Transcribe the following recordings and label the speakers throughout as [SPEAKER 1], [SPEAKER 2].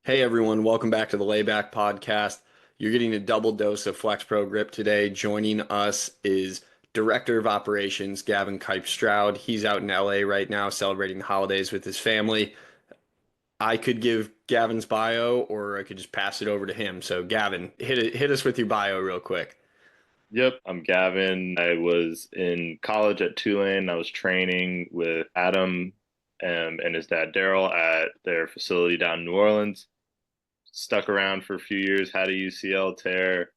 [SPEAKER 1] Hey everyone, welcome back to the Layback Podcast. You're getting a double dose of FlexPro Grip today. Joining us is Director of Operations Gavin Keipp-Stroud. He's out in LA right now celebrating the holidays with his family. I could give Gavin's bio or I could just pass it over to him. So Gavin, hit us with your bio real quick.
[SPEAKER 2] Yep, I'm Gavin. I was in college at Tulane. I was training with Adam and his dad Daryl at their facility down in New Orleans. Stuck around for a few years, had a UCL tear,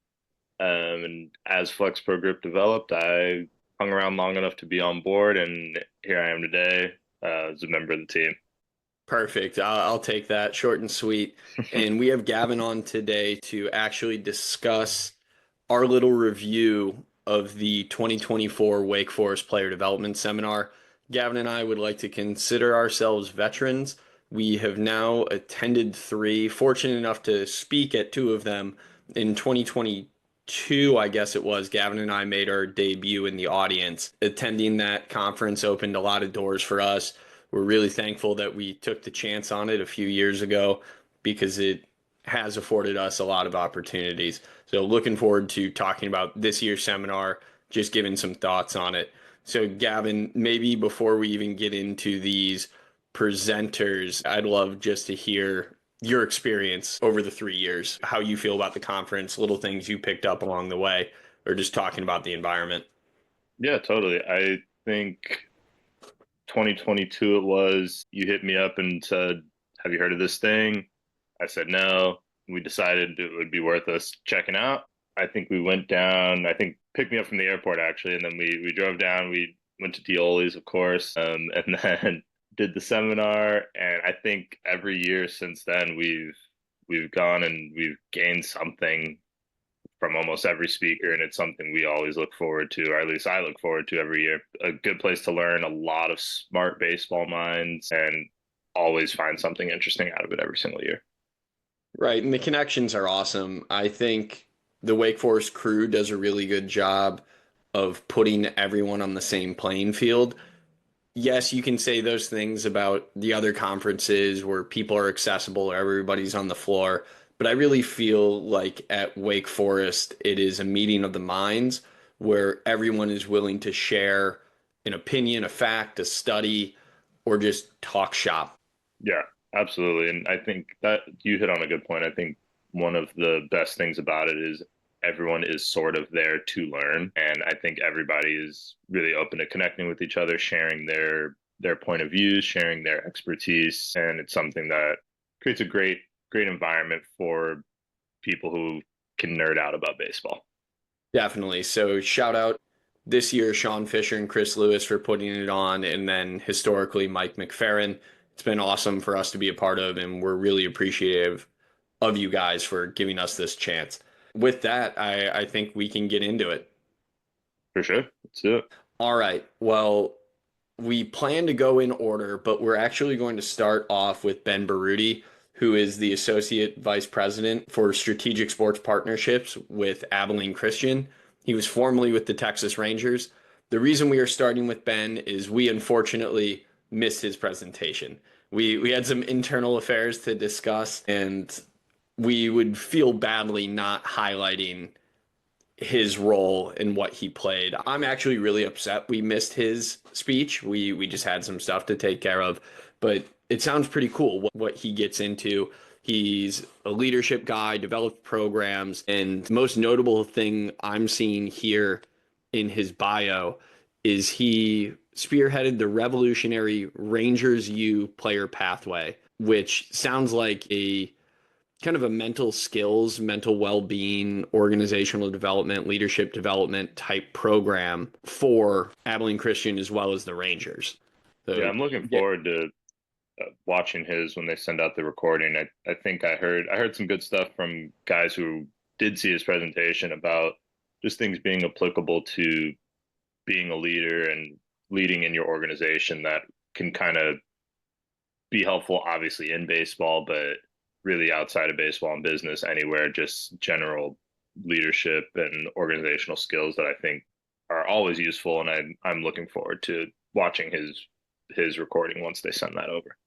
[SPEAKER 2] and as FlexPro Grip developed, I hung around long enough to be on board, and here I am today as a member of the team.
[SPEAKER 1] Perfect. I'll take that short and sweet. And we have Gavin on today to actually discuss our little review of the 2024 Wake Forest Player Development Seminar. Gavin and I would like to consider ourselves veterans. We have now attended three, fortunate enough to speak at two of them. In 2022, I guess it was, Gavin and I made our debut in the audience. Attending that conference opened a lot of doors for us. We're really thankful that we took the chance on it a few years ago because it has afforded us a lot of opportunities. So looking forward to talking about this year's seminar, just giving some thoughts on it. So Gavin, maybe before we even get into these presenters, I'd love just to hear your experience over the 3 years, how you feel about the conference, little things you picked up along the way, or just talking about the environment.
[SPEAKER 2] Yeah, totally. I think 2022 it was, you hit me up and said, "Have you heard of this thing?" I said no. We decided it would be worth us checking out. I think we went down, I think picked me up from the airport actually, and then we drove down. We went to Dioli's, of course, and then did the seminar. And I think every year since then we've gone and we've gained something from almost every speaker, and it's something we always look forward to, or at least I look forward to every year. A good place to learn a lot of smart baseball minds and always find something interesting out of it every single year.
[SPEAKER 1] Right, and the connections are awesome. I think the Wake Forest crew does a really good job of putting everyone on the same playing field. Yes, you can say those things about the other conferences where people are accessible or everybody's on the floor, but I really feel like at Wake Forest, it is a meeting of the minds where everyone is willing to share an opinion, a fact, a study, or just talk shop.
[SPEAKER 2] Yeah, absolutely. And I think that you hit on a good point. I think one of the best things about it is everyone is sort of there to learn. And I think everybody is really open to connecting with each other, sharing their point of views, sharing their expertise. And it's something that creates a great environment for people who can nerd out about baseball.
[SPEAKER 1] Definitely. So shout out this year, Sean Fisher and Chris Lewis for putting it on, and then historically Mike McFerrin. It's been awesome for us to be a part of, and we're really appreciative of you guys for giving us this chance. With that, I think we can get into it.
[SPEAKER 2] For sure. Let's do it.
[SPEAKER 1] All right. Well, we plan to go in order, but we're actually going to start off with Ben Baruti, who is the Associate Vice President for Strategic Sports Partnerships with Abilene Christian. He was formerly with the Texas Rangers. The reason we are starting with Ben is we unfortunately missed his presentation. We had some internal affairs to discuss, and we would feel badly not highlighting his role and what he played. I'm actually really upset we missed his speech. We just had some stuff to take care of, but it sounds pretty cool what he gets into. He's a leadership guy, developed programs, and the most notable thing I'm seeing here in his bio is he spearheaded the revolutionary Rangers U player pathway, which sounds like a kind of a mental skills, mental well-being, organizational development, leadership development type program for Abilene Christian as well as the Rangers.
[SPEAKER 2] Yeah,
[SPEAKER 1] So
[SPEAKER 2] I'm looking
[SPEAKER 1] yeah,
[SPEAKER 2] forward to watching his when they send out the recording. I think I heard some good stuff from guys who did see his presentation about just things being applicable to being a leader and leading in your organization that can kind of be helpful, obviously in baseball, but really outside of baseball and business, anywhere, just general leadership and organizational skills that I think are always useful. And I'm looking forward to watching his recording once they send that over.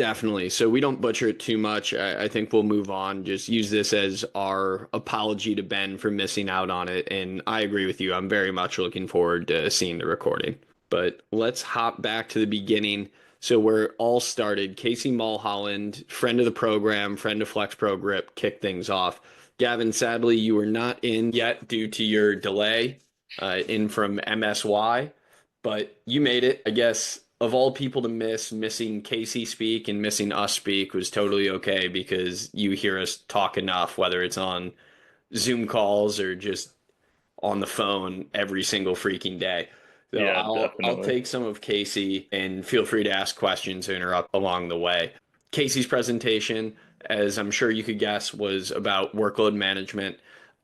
[SPEAKER 1] Definitely. So we don't butcher it too much. I think we'll move on. Just use this as our apology to Ben for missing out on it. And I agree with you. I'm very much looking forward to seeing the recording. But let's hop back to the beginning. So where it all started, Casey Mulholland, friend of the program, friend of FlexPro Grip, kicked things off. Gavin, sadly, you were not in yet due to your delay in from MSY, but you made it. I guess of all people to miss, missing Casey speak and missing us speak was totally okay because you hear us talk enough, whether it's on Zoom calls or just on the phone every single freaking day. So
[SPEAKER 2] Yeah,
[SPEAKER 1] I'll
[SPEAKER 2] definitely.
[SPEAKER 1] take some of Casey and feel free to ask questions or interrupt along the way. Casey's presentation, as I'm sure you could guess, was about workload management.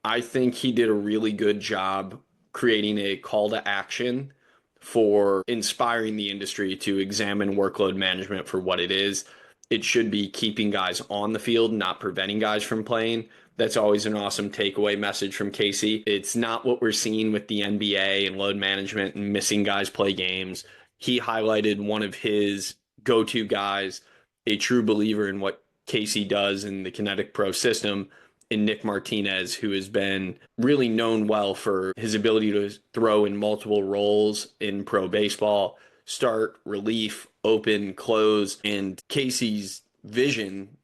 [SPEAKER 1] I think he did a really good job creating a call to action for inspiring the industry to examine workload management for what it is. It should be keeping guys on the field, not preventing guys from playing. That's always an awesome takeaway message from Casey. It's not what we're seeing with the NBA and load management and missing guys play games. He highlighted one of his go to guys, a true believer in what Casey does in the Kinetic Pro system, in Nick Martinez, who has been really known well for his ability to throw in multiple roles in pro baseball, start, relief, open, close. And Casey's vision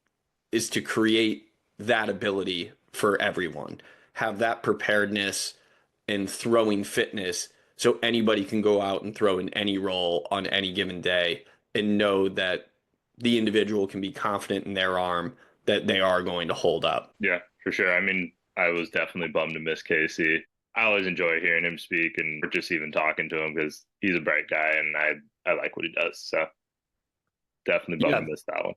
[SPEAKER 1] is to create that ability for everyone, have that preparedness and throwing fitness so anybody can go out and throw in any role on any given day and know that the individual can be confident in their arm that they are going to hold up.
[SPEAKER 2] Yeah, for sure. I mean, I was definitely bummed to miss Casey. I always enjoy hearing him speak and just even talking to him because he's a bright guy and I like what he does. So definitely bummed
[SPEAKER 1] Yeah.
[SPEAKER 2] to miss that one.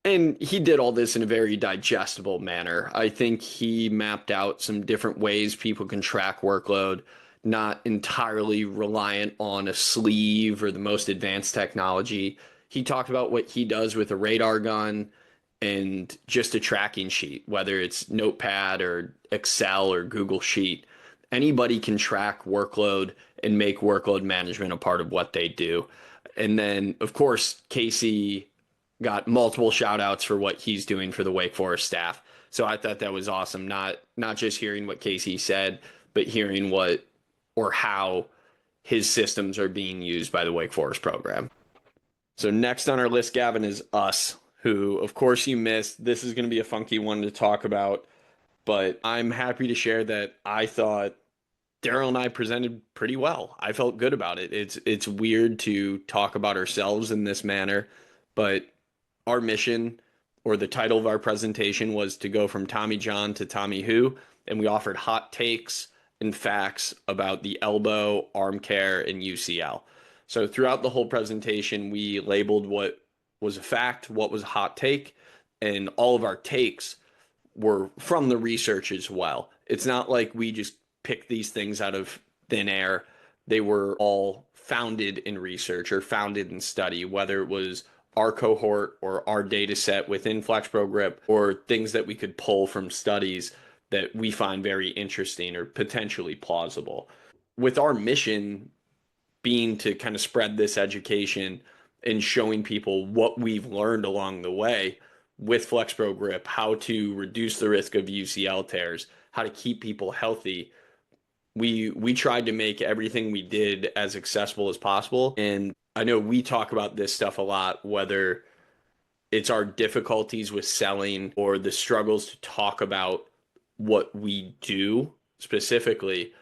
[SPEAKER 1] And he did all this in a very digestible manner. I think he mapped out some different ways people can track workload, not entirely reliant on a sleeve or the most advanced technology. He talked about what he does with a radar gun and just a tracking sheet, whether it's Notepad or Excel or Google Sheet. Anybody can track workload and make workload management a part of what they do. And then, of course, Casey got multiple shout outs for what he's doing for the Wake Forest staff. So I thought that was awesome. Not just hearing what Casey said, but hearing what or how his systems are being used by the Wake Forest program. So next on our list, Gavin, is us, who of course you missed. This is going to be a funky one to talk about, but I'm happy to share that I thought Daryl and I presented pretty well. I felt good about it. It's weird to talk about ourselves in this manner, but our mission or the title of our presentation was to go from Tommy John to Tommy Who, and we offered hot takes and facts about the elbow, arm care, and UCL. So throughout the whole presentation, we labeled what was a fact, what was a hot take, and all of our takes were from the research as well. It's not like we just picked these things out of thin air. They were all founded in research or founded in study, whether it was our cohort or our data set within FlexPro Grip or things that we could pull from studies that we find very interesting or potentially plausible. With our mission being to kind of spread this education and showing people what we've learned along the way with FlexPro Grip, how to reduce the risk of UCL tears, how to keep people healthy. We tried to make everything we did as accessible as possible. And I know we talk about this stuff a lot, whether it's our difficulties with selling or the struggles to talk about what we do specifically.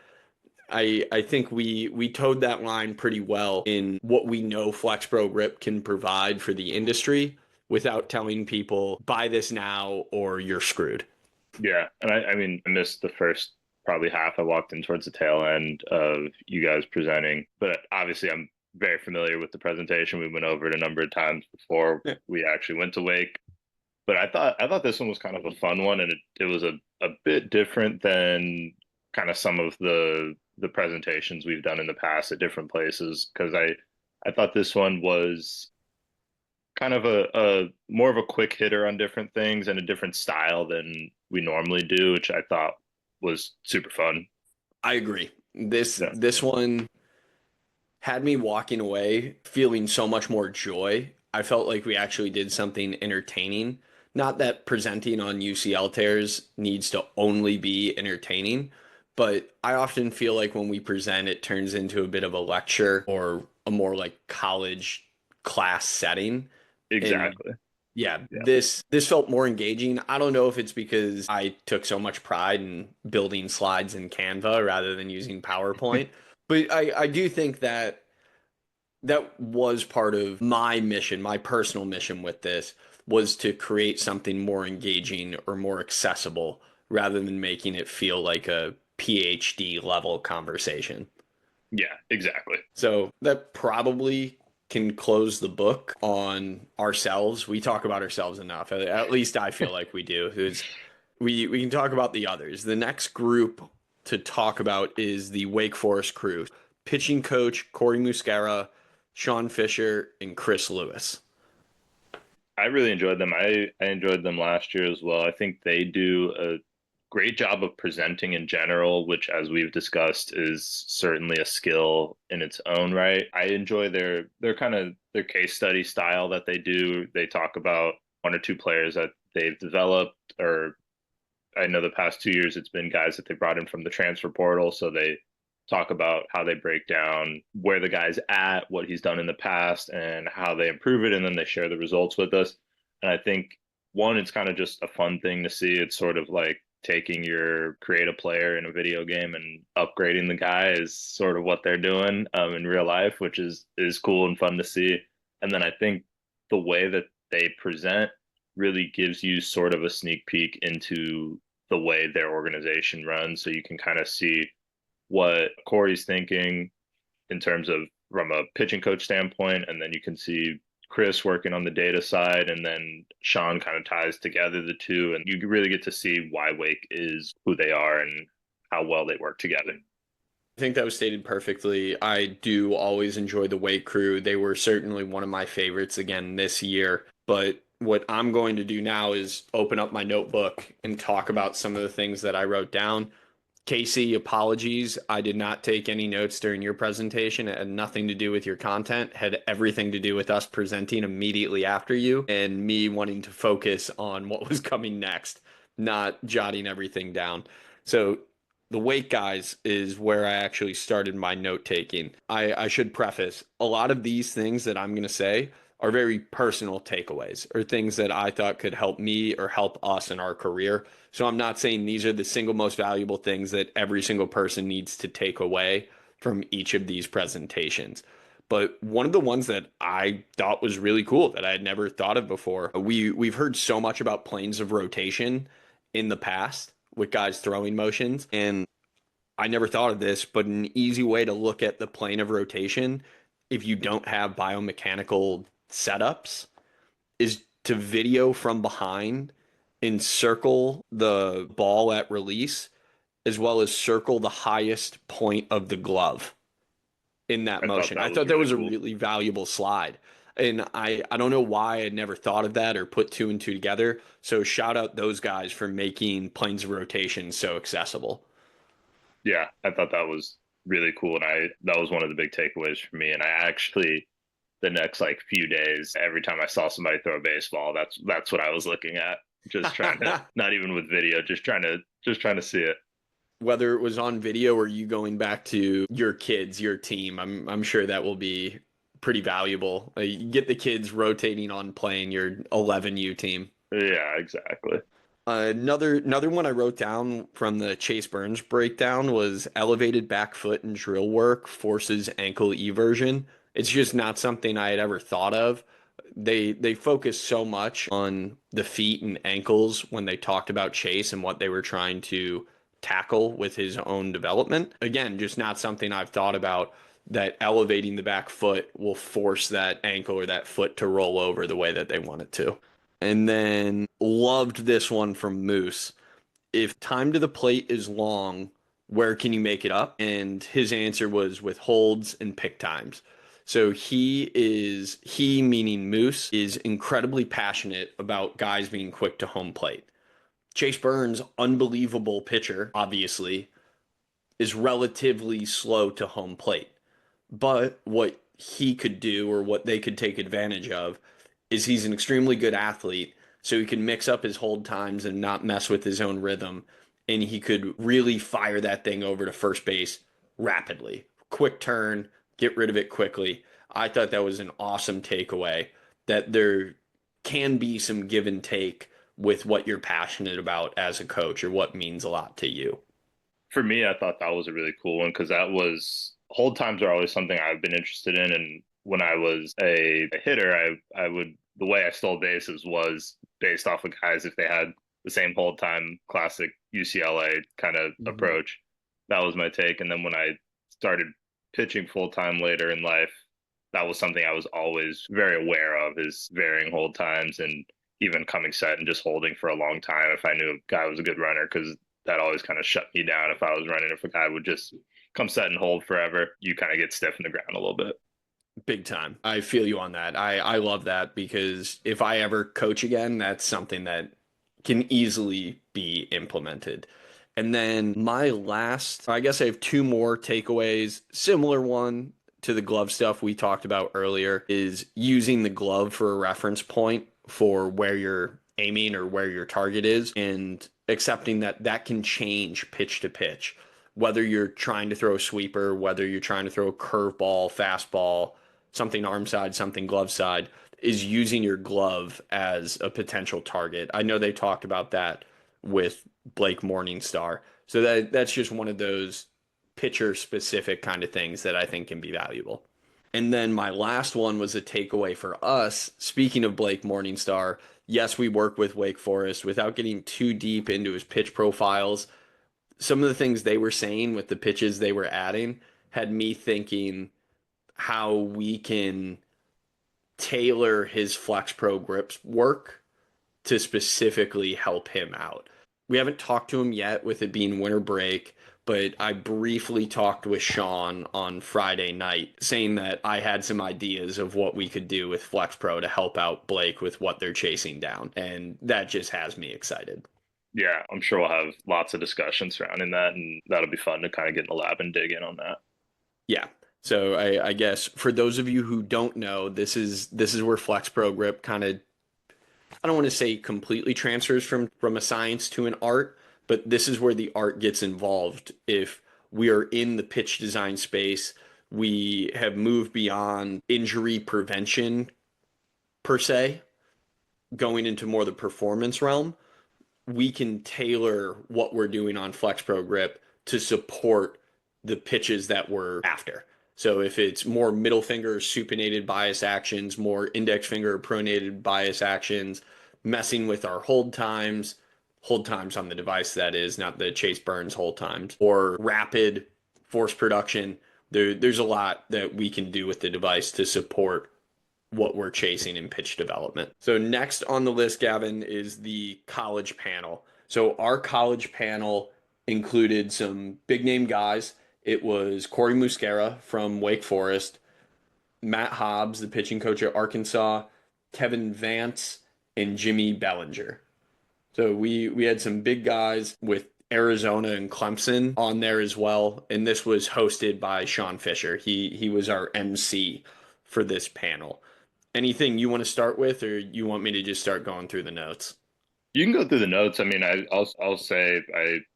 [SPEAKER 1] I think we towed that line pretty well in what we know FlexPro Grip can provide for the industry without telling people buy this now or you're screwed.
[SPEAKER 2] Yeah, and I mean, I missed the first probably half. I walked in towards the tail end of you guys presenting, but obviously I'm very familiar with the presentation. We went over it a number of times before
[SPEAKER 1] Yeah.
[SPEAKER 2] we actually went to Wake. But I thought this one was kind of a fun one, and it was a bit different than kind of some of the presentations we've done in the past at different places because I thought this one was kind of a more of a quick hitter on different things and a different style than we normally do, which I thought was super fun.
[SPEAKER 1] I agree. This
[SPEAKER 2] Yeah.
[SPEAKER 1] this one had me walking away feeling so much more joy I felt like we actually did something entertaining. Not that presenting on UCL tears needs to only be entertaining, but I often feel like when we present, it turns into a bit of a lecture or a more like college class setting. And
[SPEAKER 2] Exactly.
[SPEAKER 1] yeah,
[SPEAKER 2] Yeah.
[SPEAKER 1] this felt more engaging. I don't know if it's because I took so much pride in building slides in Canva rather than using PowerPoint, but I do think that that was part of my mission, my personal mission with this was to create something more engaging or more accessible rather than making it feel like a PhD level conversation.
[SPEAKER 2] Yeah, exactly.
[SPEAKER 1] So that probably can close the book on ourselves. We talk about ourselves enough. At least I feel like we do. We can talk about the others. The next group to talk about is the Wake Forest crew. Pitching coach Corey Muscara, Sean Fisher, and Chris Lewis.
[SPEAKER 2] I really enjoyed them. I enjoyed them last year as well. I think they do a great job of presenting in general, which, as we've discussed, is certainly a skill in its own right. I enjoy their kind of their case study style that they do. They talk about one or two players that they've developed, or I know the past 2 years it's been guys that they brought in from the transfer portal. So they talk about how they break down where the guy's at, what he's done in the past, and how they improve it. And then they share the results with us. And I think one, it's kind of just a fun thing to see. It's sort of like taking your create a player in a video game and upgrading the guy is sort of what they're doing in real life, which is cool and fun to see. And then I think the way that they present really gives you sort of a sneak peek into the way their organization runs, so you can kind of see what Corey's thinking in terms of from a pitching coach standpoint, and then you can see Chris working on the data side, and then Sean kind of ties together the two, and you really get to see why Wake is who they are and how well they work together.
[SPEAKER 1] I think that was stated perfectly. I do always enjoy the Wake crew. They were certainly one of my favorites again this year. But what I'm going to do now is open up my notebook and talk about some of the things that I wrote down. Casey, apologies. I did not take any notes during your presentation. It had nothing to do with your content, it had everything to do with us presenting immediately after you and me wanting to focus on what was coming next, not jotting everything down. So the weight guys is where I actually started my note taking. I should preface a lot of these things that I'm going to say are very personal takeaways or things that I thought could help me or help us in our career. So I'm not saying these are the single most valuable things that every single person needs to take away from each of these presentations. But one of the ones that I thought was really cool that I had never thought of before, we've heard so much about planes of rotation in the past with guys throwing motions, and I never thought of this, but an easy way to look at the plane of rotation if you don't have biomechanical setups is to video from behind and circle the ball at release as well as circle the highest point of the glove in that
[SPEAKER 2] I thought
[SPEAKER 1] motion.
[SPEAKER 2] that
[SPEAKER 1] I
[SPEAKER 2] was
[SPEAKER 1] thought that
[SPEAKER 2] really
[SPEAKER 1] was a
[SPEAKER 2] cool.
[SPEAKER 1] really valuable slide. And I don't know why I had never thought of that or put two and two together. So shout out those guys for making planes of rotation so accessible.
[SPEAKER 2] Yeah, I thought that was really cool, and I that was one of the big takeaways for me. And I actually the next like few days, every time I saw somebody throw a baseball, that's what I was looking at. Just trying to not even with video, just trying to see it.
[SPEAKER 1] Whether it was on video or you going back to your kids, your team, I'm sure that will be pretty valuable. You get the kids rotating on playing your 11U team.
[SPEAKER 2] Yeah, exactly.
[SPEAKER 1] Another one I wrote down from the Chase Burns breakdown was elevated back foot and drill work forces ankle eversion. It's just not something I had ever thought of. They focused so much on the feet and ankles when they talked about Chase and what they were trying to tackle with his own development. Again, just not something I've thought about that elevating the back foot will force that ankle or that foot to roll over the way that they want it to. And then loved this one from Moose. If time to the plate is long, where can you make it up? And his answer was with holds and pick times. So he meaning Moose is incredibly passionate about guys being quick to home plate. Chase Burns, unbelievable pitcher, obviously, is relatively slow to home plate. But what he could do or what they could take advantage of is he's an extremely good athlete, so he can mix up his hold times and not mess with his own rhythm, and he could really fire that thing over to first base rapidly. Quick turn, get rid of it quickly. I thought that was an awesome takeaway that there can be some give and take with what you're passionate about as a coach or what means a lot to you.
[SPEAKER 2] For me, I thought that was a really cool one because that was hold times are always something I've been interested in. And when I was a hitter, I would the way I stole bases was based off of guys if they had the same hold time, classic UCLA kind of
[SPEAKER 1] Mhm.
[SPEAKER 2] approach. That was my take. And then when I started pitching full time later in life, that was something I was always very aware of is varying hold times and even coming set and just holding for a long time if I knew a guy was a good runner because that always kind of shut me down if I was running. If a guy would just come set and hold forever, you kind of get stiff in the ground a little bit.
[SPEAKER 1] Big time. I feel you on that. I love that because if I ever coach again, that's something that can easily be implemented. And then my last, I guess I have two more takeaways. Similar one to the glove stuff we talked about earlier is using the glove for a reference point for where you're aiming or where your target is and accepting that that can change pitch to pitch. Whether you're trying to throw a sweeper, whether you're trying to throw a curveball, fastball, something arm side, something glove side, is using your glove as a potential target. I know they talked about that with Blake Morningstar. So that's just one of those pitcher specific kind of things that I think can be valuable. And then my last one was a takeaway for us. Speaking of Blake Morningstar, yes, we work with Wake Forest without getting too deep into his pitch profiles. Some of the things they were saying with the pitches they were adding had me thinking how we can tailor his FlexPro Grips work to specifically help him out. We haven't talked to him yet with it being winter break, but I briefly talked with Sean on Friday night saying that I had some ideas of what we could do with FlexPro to help out Blake with what they're chasing down. And that just has me excited.
[SPEAKER 2] Yeah, I'm sure we'll have lots of discussion surrounding that, and that'll be fun to kind of get in the lab and dig in on that.
[SPEAKER 1] Yeah. So I guess for those of you who don't know, this is where FlexPro Grip kind of I don't want to say completely transfers from a science to an art, but this is where the art gets involved. If we are in the pitch design space, we have moved beyond injury prevention per se, going into more the performance realm. We can tailor what we're doing on FlexPro Grip to support the pitches that we're after. So if it's more middle finger supinated bias actions, more index finger pronated bias actions, messing with our hold times on the device that is, not the Chase Burns hold times, or rapid force production, there's a lot that we can do with the device to support what we're chasing in pitch development. So next on the list, Gavin, is the college panel. So our college panel included some big name guys. It was Corey Muscara from Wake Forest, Matt Hobbs, the pitching coach at Arkansas, Kevin Vance, and Jimmy Bellinger. So we had some big guys with Arizona and Clemson on there as well, and this was hosted by Sean Fisher. He was our MC for this panel. Anything you want to start with, or you want me to just start going through the notes?
[SPEAKER 2] You can go through the notes. I mean, I'll say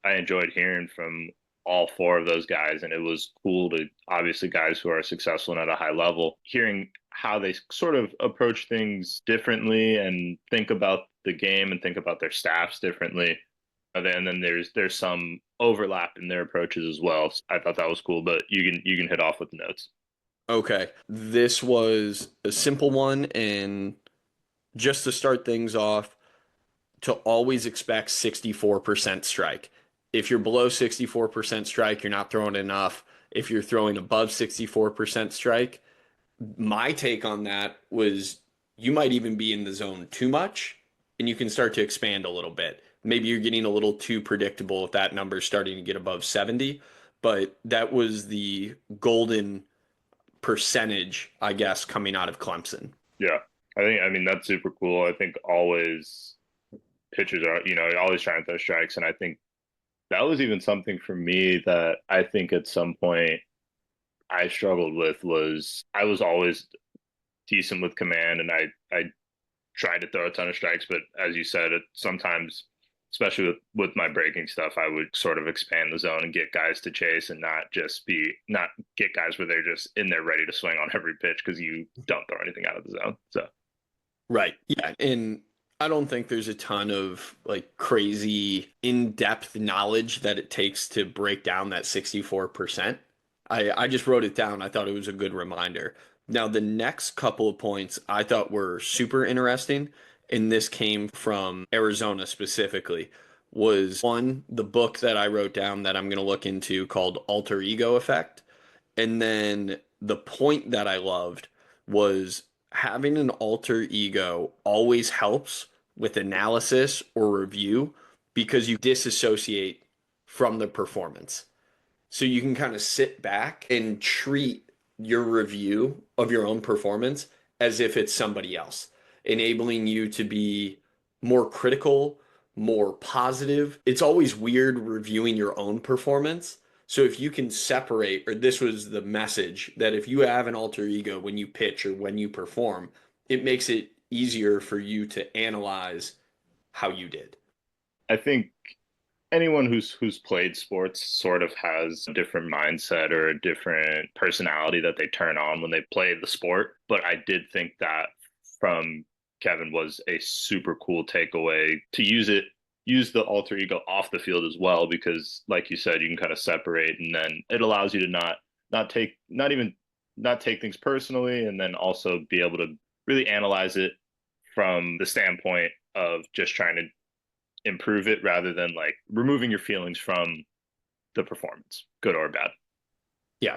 [SPEAKER 2] I enjoyed hearing from all four of those guys, and it was cool to obviously guys who are successful and at a high level, hearing how they sort of approach things differently and think about the game and think about their staffs differently. And then there's some overlap in their approaches as well. So I thought that was cool, but you can hit off with the notes.
[SPEAKER 1] Okay, this was a simple one, and just to start things off, to always expect 64% strike. If you're below 64% strike, you're not throwing enough. If you're throwing above 64% strike, my take on that was you might even be in the zone too much and you can start to expand a little bit. Maybe you're getting a little too predictable if that number is starting to get above 70, but that was the golden percentage, I guess, coming out of Clemson.
[SPEAKER 2] Yeah. I mean that's super cool. I think always pitchers are, always trying to throw strikes. And I think that was even something for me that I think at some point I struggled with was I was always decent with command and I try to throw a ton of strikes, but as you said, it sometimes, especially with my breaking stuff, I would sort of expand the zone and get guys to chase and not get guys where they're just in there ready to swing on every pitch because you don't throw anything out of the zone. So
[SPEAKER 1] Right. Yeah. And I don't think there's a ton of like crazy in-depth knowledge that it takes to break down that 64%. I just wrote it down. I thought it was a good reminder. Now, the next couple of points I thought were super interesting, and this came from Arizona specifically, was one, the book that I wrote down that I'm going to look into called Alter Ego Effect. And then the point that I loved was having an alter ego always helps with analysis or review because you disassociate from the performance. So you can kind of sit back and treat your review of your own performance as if it's somebody else, enabling you to be more critical, more positive. It's always weird reviewing your own performance. So if you can separate, or this was the message, that if you have an alter ego when you pitch or when you perform, it makes it easier for you to analyze how you did.
[SPEAKER 2] I think anyone who's played sports sort of has a different mindset or a different personality that they turn on when they play the sport. But I did think that from Kevin was a super cool takeaway to use the alter ego off the field as well, because like you said, you can kind of separate and then it allows you to not take things personally, and then also be able to really analyze it from the standpoint of just trying to improve it rather than like removing your feelings from the performance, good or bad.
[SPEAKER 1] Yeah.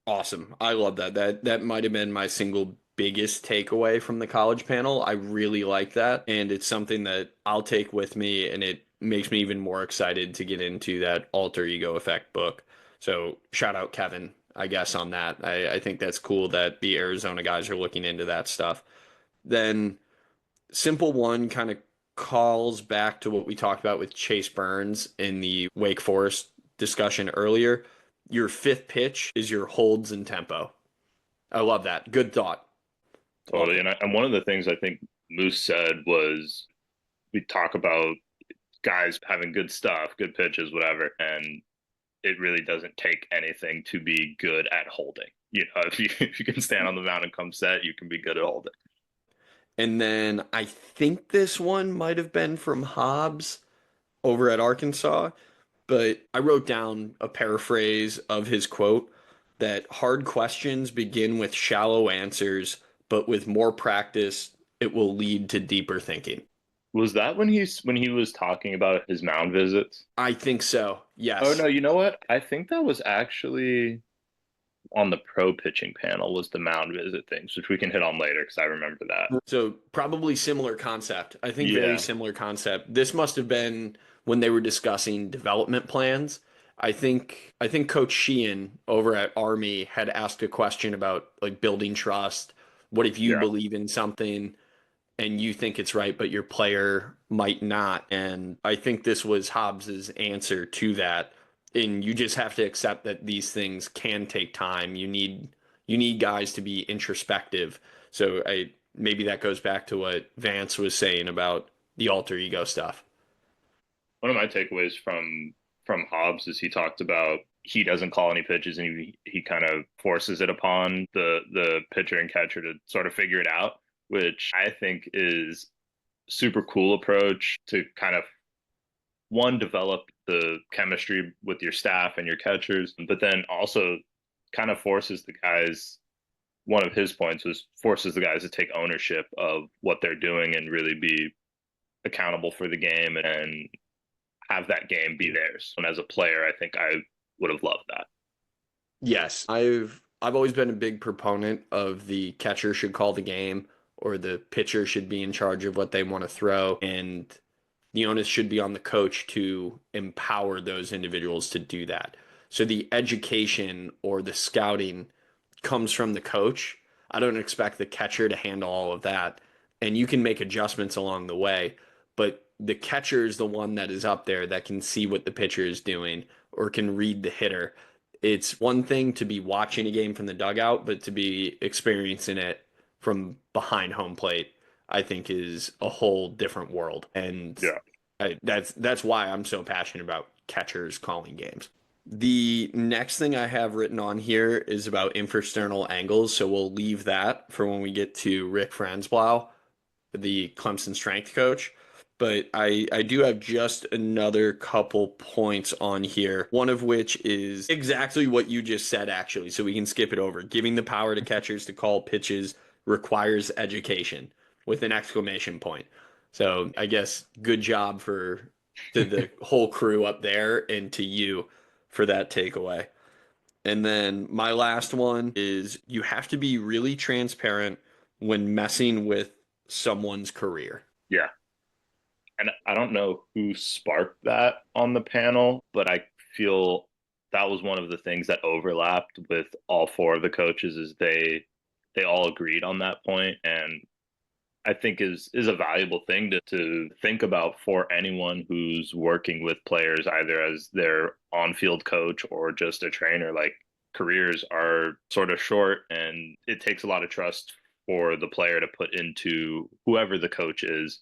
[SPEAKER 1] Awesome. I love that. That might have been my single biggest takeaway from the college panel. I really like that. And it's something that I'll take with me, and it makes me even more excited to get into that alter ego effect book. So shout out Kevin, I guess, on that. I think that's cool that the Arizona guys are looking into that stuff. Then simple one kind of calls back to what we talked about with Chase Burns in the Wake Forest discussion earlier. Your fifth pitch is your holds and tempo. I love that. Good thought. Love
[SPEAKER 2] Totally.
[SPEAKER 1] it.
[SPEAKER 2] And one of the things I think Moose said was we talk about guys having good stuff, good pitches, whatever, and it really doesn't take anything to be good at holding. You know, if you can stand on the mound and come set, you can be good at holding.
[SPEAKER 1] And then I think this one might have been from Hobbs over at Arkansas, but I wrote down a paraphrase of his quote that hard questions begin with shallow answers, but with more practice, it will lead to deeper thinking.
[SPEAKER 2] Was that when he was talking about his mound visits?
[SPEAKER 1] I think so.
[SPEAKER 2] Oh
[SPEAKER 1] Yes.
[SPEAKER 2] no, you know what? I think that was actually on the pro pitching panel was the mound visit things, which we can hit on later because I remember that.
[SPEAKER 1] So probably similar concept. I think very
[SPEAKER 2] Yeah.
[SPEAKER 1] similar concept. This must have been when they were discussing development plans. I think Coach Sheehan over at Army had asked a question about like building trust. What if you
[SPEAKER 2] Yeah.
[SPEAKER 1] believe in something and you think it's right, but your player might not? And I think this was Hobbs's answer to that. And you just have to accept that these things can take time. You need guys to be introspective. So I maybe that goes back to what Vance was saying about the alter ego stuff.
[SPEAKER 2] One of my takeaways from Hobbs is he talked about he doesn't call any pitches and he kind of forces it upon the pitcher and catcher to sort of figure it out, which I think is super cool approach to kind of one develop the chemistry with your staff and your catchers, but then also kind of forces the guys. One of his points was forces the guys to take ownership of what they're doing and really be accountable for the game and have that game be theirs. And as a player, I think I would have loved that.
[SPEAKER 1] Yes, I've always been a big proponent of the catcher should call the game or the pitcher should be in charge of what they want to throw, and the onus should be on the coach to empower those individuals to do that. So the education or the scouting comes from the coach. I don't expect the catcher to handle all of that. And you can make adjustments along the way, but the catcher is the one that is up there that can see what the pitcher is doing or can read the hitter. It's one thing to be watching a game from the dugout, but to be experiencing it from behind home plate, I think is a whole different world. And
[SPEAKER 2] Yeah.
[SPEAKER 1] that's why I'm so passionate about catchers calling games. The next thing I have written on here is about infrasternal angles, so we'll leave that for when we get to Rick Franzblau, the Clemson strength coach. But I do have just another couple points on here, one of which is exactly what you just said, actually, so we can skip it over. Giving the power to catchers to call pitches requires education with an exclamation point. So I guess good job for to the whole crew up there and to you for that takeaway. And then my last one is you have to be really transparent when messing with someone's career.
[SPEAKER 2] Yeah. And I don't know who sparked that on the panel, but I feel that was one of the things that overlapped with all four of the coaches is they all agreed on that point, and I think is a valuable thing to think about for anyone who's working with players either as their on-field coach or just a trainer. Like, careers are sort of short, and it takes a lot of trust for the player to put into whoever the coach is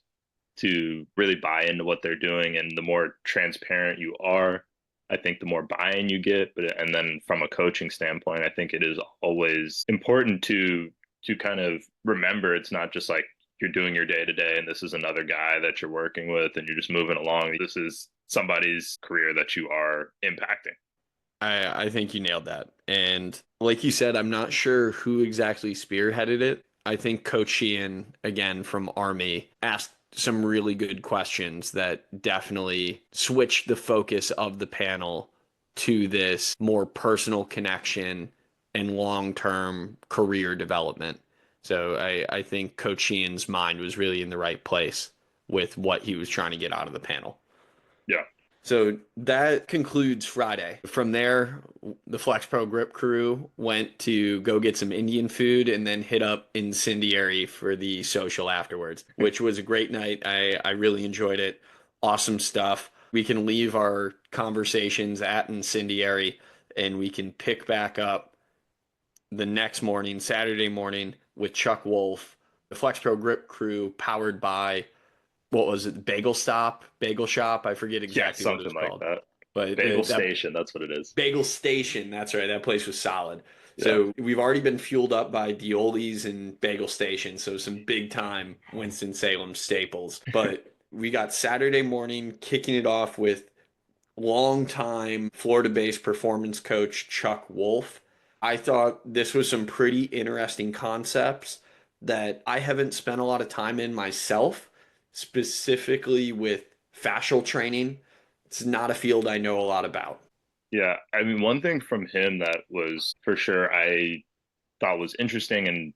[SPEAKER 2] to really buy into what they're doing. And the more transparent you are, I think the more buy-in you get. But and then from a coaching standpoint, I think it is always important to kind of remember it's not just like you're doing your day to day and this is another guy that you're working with and you're just moving along. This is somebody's career that you are impacting.
[SPEAKER 1] I think you nailed that. And like you said, I'm not sure who exactly spearheaded it. I think Coach Sheehan, again from Army, asked some really good questions that definitely switched the focus of the panel to this more personal connection and long-term career development. So I think Coach Sheehan's mind was really in the right place with what he was trying to get out of the panel.
[SPEAKER 2] Yeah.
[SPEAKER 1] So that concludes Friday. From there, the FlexPro Grip crew went to go get some Indian food and then hit up Incendiary for the social afterwards, which was a great night. I really enjoyed it. Awesome stuff. We can leave our conversations at Incendiary and we can pick back up the next morning, Saturday morning, with Chuck Wolf, the FlexPro Grip crew powered by what was it, Bagel Shop? I forget
[SPEAKER 2] Yeah,
[SPEAKER 1] exactly what it was
[SPEAKER 2] something like
[SPEAKER 1] called.
[SPEAKER 2] that.
[SPEAKER 1] But
[SPEAKER 2] Bagel
[SPEAKER 1] that
[SPEAKER 2] Station, that's what it is.
[SPEAKER 1] Bagel Station, that's right. That place was solid.
[SPEAKER 2] Yeah.
[SPEAKER 1] So we've already been fueled up by Dioli's and Bagel Station. So some big time Winston-Salem staples. But we got Saturday morning kicking it off with longtime Florida-based performance coach Chuck Wolf. I thought this was some pretty interesting concepts that I haven't spent a lot of time in myself, specifically with fascial training. It's not a field I know a lot about.
[SPEAKER 2] Yeah. I mean, one thing from him that was for sure I thought was interesting and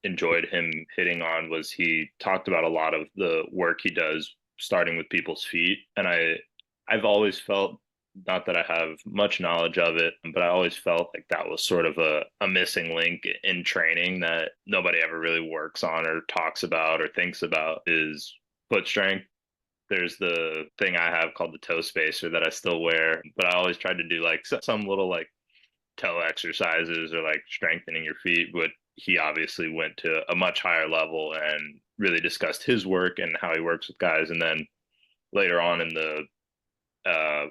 [SPEAKER 2] enjoyed him hitting on was he talked about a lot of the work he does starting with people's feet. And I've always felt, not that I have much knowledge of it, but I always felt like that was sort of a missing link in training that nobody ever really works on or talks about or thinks about is foot strength. There's the thing I have called the toe spacer that I still wear, but I always tried to do like some little like toe exercises or like strengthening your feet. But he obviously went to a much higher level and really discussed his work and how he works with guys. And then later on in the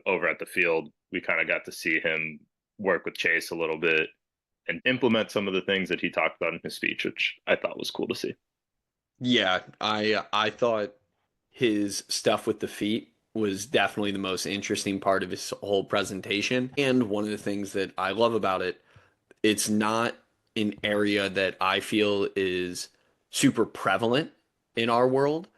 [SPEAKER 2] over at the field, we kind of got to see him work with Chase a little bit and implement some of the things that he talked about in his speech, which I thought was cool to see.
[SPEAKER 1] Yeah, I thought his stuff with the feet was definitely the most interesting part of his whole presentation. And one of the things that I love about it, it's not an area that I feel is super prevalent in our world.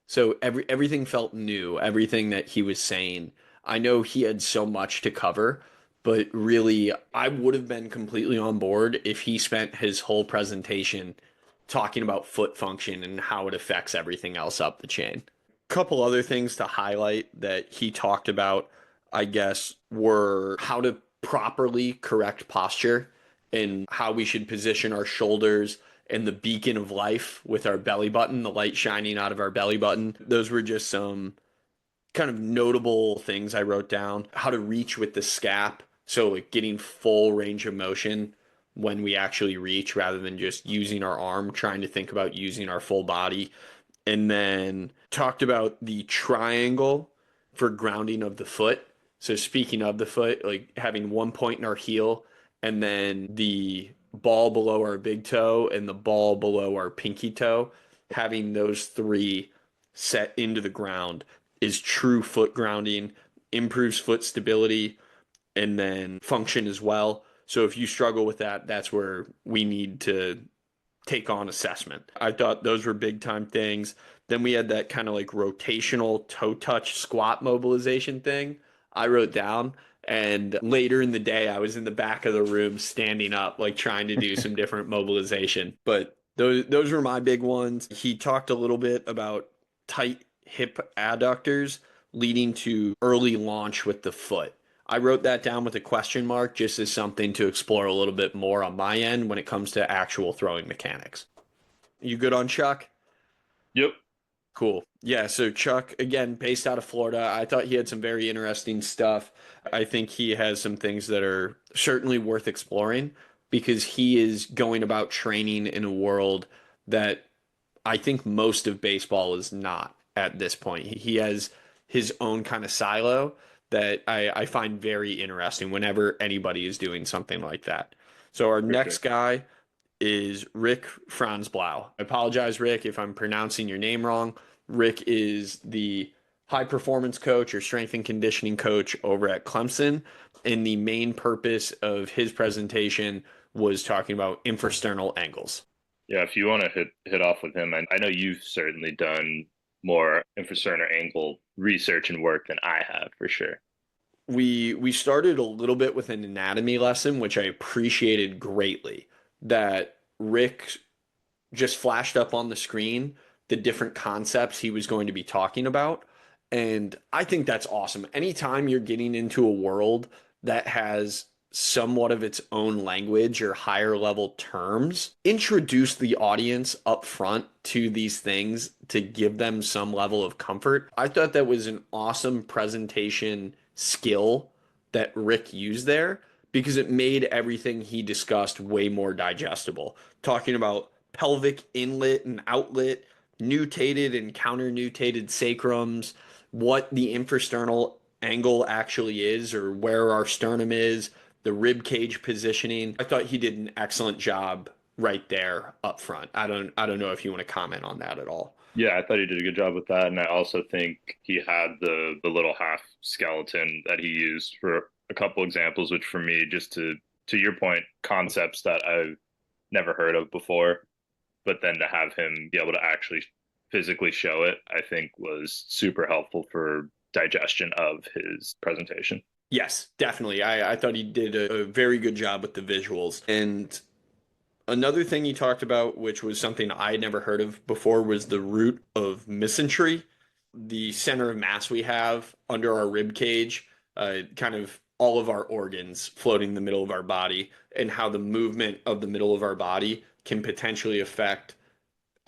[SPEAKER 1] So everything felt new, everything that he was saying. I know he had so much to cover, but really I would have been completely on board if he spent his whole presentation talking about foot function and how it affects everything else up the chain. Couple other things to highlight that he talked about, I guess, were how to properly correct posture and how we should position our shoulders and the beacon of life with our belly button, the light shining out of our belly button. Those were just some kind of notable things I wrote down. How to reach with the scap, so like getting full range of motion when we actually reach rather than just using our arm, trying to think about using our full body. And then talked about the triangle for grounding of the foot. So speaking of the foot, like having one point in our heel and then the ball below our big toe and the ball below our pinky toe, having those three set into the ground is true foot grounding, improves foot stability, and then function as well. So if you struggle with that, that's where we need to take on assessment. I thought those were big time things. Then we had that kind of like rotational toe touch squat mobilization thing I wrote down. And later in the day, I was in the back of the room standing up, like trying to do some different mobilization. But those were my big ones. He talked a little bit about tight hip adductors leading to early launch with the foot. I wrote that down with a question mark just as something to explore a little bit more on my end when it comes to actual throwing mechanics. You good on Chuck?
[SPEAKER 2] Yep.
[SPEAKER 1] Cool. Yeah, so Chuck, again, based out of Florida, I thought he had some very interesting stuff. I think he has some things that are certainly worth exploring because he is going about training in a world that I think most of baseball is not at this point. He has his own kind of silo that I find very interesting whenever anybody is doing something like that. So our
[SPEAKER 2] For
[SPEAKER 1] next
[SPEAKER 2] sure.
[SPEAKER 1] guy is Rick Franzblau. I apologize, Rick, if I'm pronouncing your name wrong. Rick is the high performance coach or strength and conditioning coach over at Clemson. And the main purpose of his presentation was talking about infrasternal angles.
[SPEAKER 2] Yeah, if you want to hit off with him, I know you've certainly done more infrasternal angle research and work than I have for sure.
[SPEAKER 1] We started a little bit with an anatomy lesson, which I appreciated greatly. That Rick just flashed up on the screen the different concepts he was going to be talking about. And I think that's awesome. Anytime you're getting into a world that has somewhat of its own language or higher level terms, introduce the audience up front to these things to give them some level of comfort. I thought that was an awesome presentation skill that Rick used there because it made everything he discussed way more digestible. Talking about pelvic inlet and outlet, nutated and counter-nutated sacrums, what the infrasternal angle actually is or where our sternum is, the rib cage positioning. I thought he did an excellent job right there up front. I don't know if you want to comment on that at all.
[SPEAKER 2] Yeah, I thought he did a good job with that, and I also think he had the little half skeleton that he used for a couple examples, which for me, just to your point, concepts that I've never heard of before, but then to have him be able to actually physically show it, I think was super helpful for digestion of his presentation.
[SPEAKER 1] Yes, definitely. I thought he did a very good job with the visuals. And another thing he talked about, which was something I had never heard of before, was the root of mesentery, the center of mass we have under our rib cage, kind of all of our organs floating in the middle of our body, and how the movement of the middle of our body can potentially affect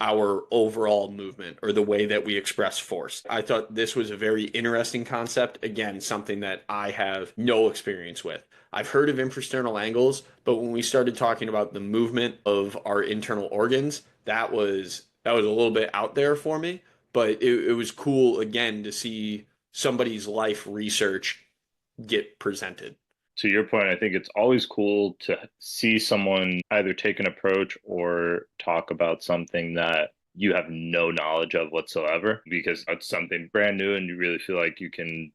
[SPEAKER 1] our overall movement or the way that we express force. I thought this was a very interesting concept. Again, something that I have no experience with. I've heard of infrasternal angles, but when we started talking about the movement of our internal organs, that was a little bit out there for me. But it was cool again to see somebody's life research get presented.
[SPEAKER 2] To your point, I think it's always cool to see someone either take an approach or talk about something that you have no knowledge of whatsoever because it's something brand new and you really feel like you can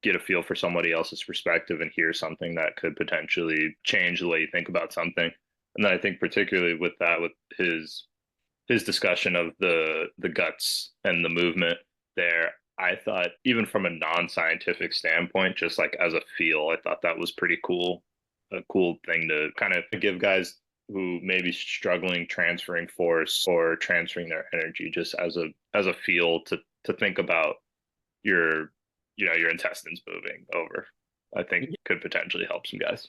[SPEAKER 2] get a feel for somebody else's perspective and hear something that could potentially change the way you think about something. And then I think particularly with that, with his discussion of the guts and the movement there, I thought even from a non-scientific standpoint, just like as a feel, I thought that was pretty cool. A cool thing to kind of give guys who may be struggling transferring force or transferring their energy just as a feel to think about your your intestines moving over. I think could potentially help some guys.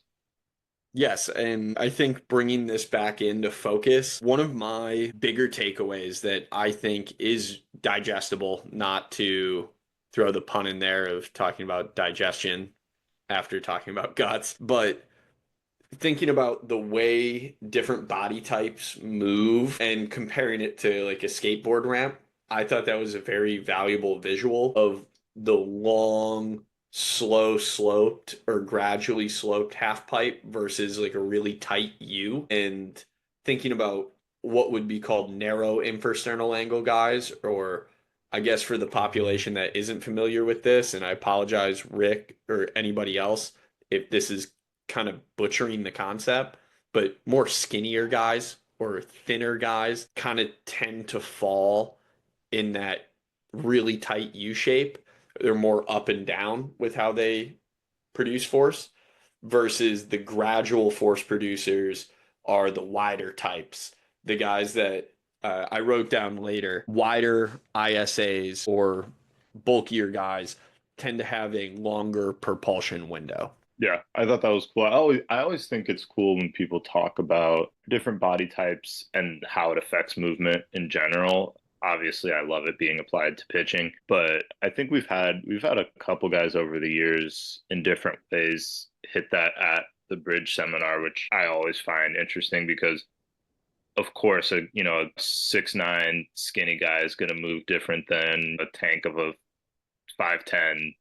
[SPEAKER 1] Yes, and I think bringing this back into focus, one of my bigger takeaways that I think is digestible, not to throw the pun in there of talking about digestion after talking about guts, but thinking about the way different body types move and comparing it to like a skateboard ramp, I thought that was a very valuable visual of the long, slow sloped or gradually sloped half pipe versus like a really tight U. And thinking about what would be called narrow infrasternal angle guys, or I guess for the population that isn't familiar with this, and I apologize, Rick or anybody else, if this is kind of butchering the concept, but more skinnier guys or thinner guys kind of tend to fall in that really tight U shape. They're more up and down with how they produce force versus the gradual force producers are the wider types. The guys that I wrote down later, wider ISAs or bulkier guys tend to have a longer propulsion window.
[SPEAKER 2] Yeah, I thought that was cool. I always think it's cool when people talk about different body types and how it affects movement in general. Obviously, I love it being applied to pitching, but I think we've had a couple guys over the years in different ways hit that at the bridge seminar, which I always find interesting because of course a 6'9" skinny guy is going to move different than a tank of a 5'10"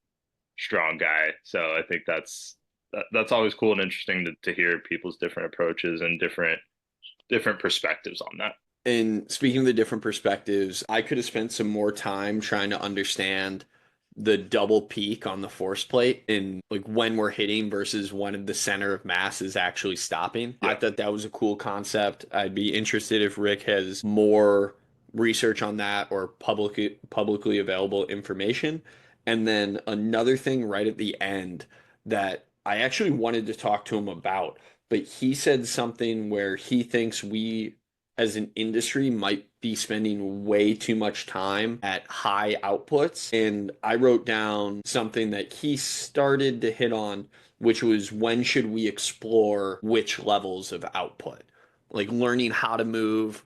[SPEAKER 2] strong guy. So I think that's always cool and interesting to hear people's different approaches and different perspectives on that.
[SPEAKER 1] And speaking of the different perspectives, I could have spent some more time trying to understand the double peak on the force plate and like when we're hitting versus when the center of mass is actually stopping. I
[SPEAKER 2] Yeah.
[SPEAKER 1] thought that was a cool concept. I'd be interested if Rick has more research on that or publicly available information. And then another thing right at the end that I actually wanted to talk to him about, but he said something where he thinks we as an industry might be spending way too much time at high outputs. And I wrote down something that he started to hit on, which was when should we explore which levels of output? Like learning how to move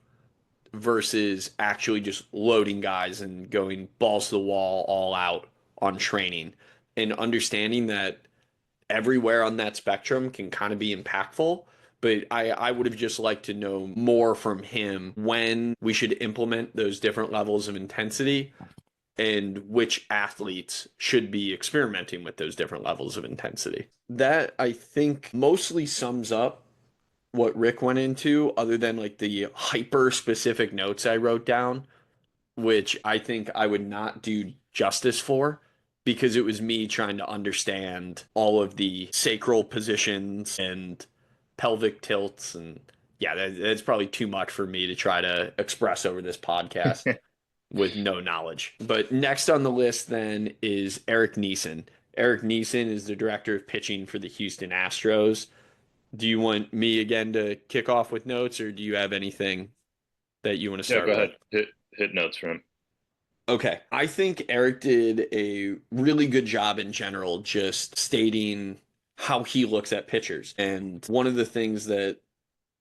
[SPEAKER 1] versus actually just loading guys and going balls to the wall all out on training and understanding that everywhere on that spectrum can kind of be impactful. But I would have just liked to know more from him when we should implement those different levels of intensity and which athletes should be experimenting with those different levels of intensity. That I think mostly sums up what Rick went into, other than like the hyper specific notes I wrote down, which I think I would not do justice for because it was me trying to understand all of the sacral positions and pelvic tilts. And yeah, that's probably too much for me to try to express over this podcast with no knowledge. But next on the list then is Eric Neeson. Eric Neeson is the director of pitching for the Houston Astros. Do you want me again to kick off with notes, or do you have anything that you want to
[SPEAKER 2] Yeah,
[SPEAKER 1] start
[SPEAKER 2] go
[SPEAKER 1] with?
[SPEAKER 2] ahead. Hit notes for him.
[SPEAKER 1] Okay. I think Eric did a really good job in general, just stating how he looks at pitchers. And one of the things that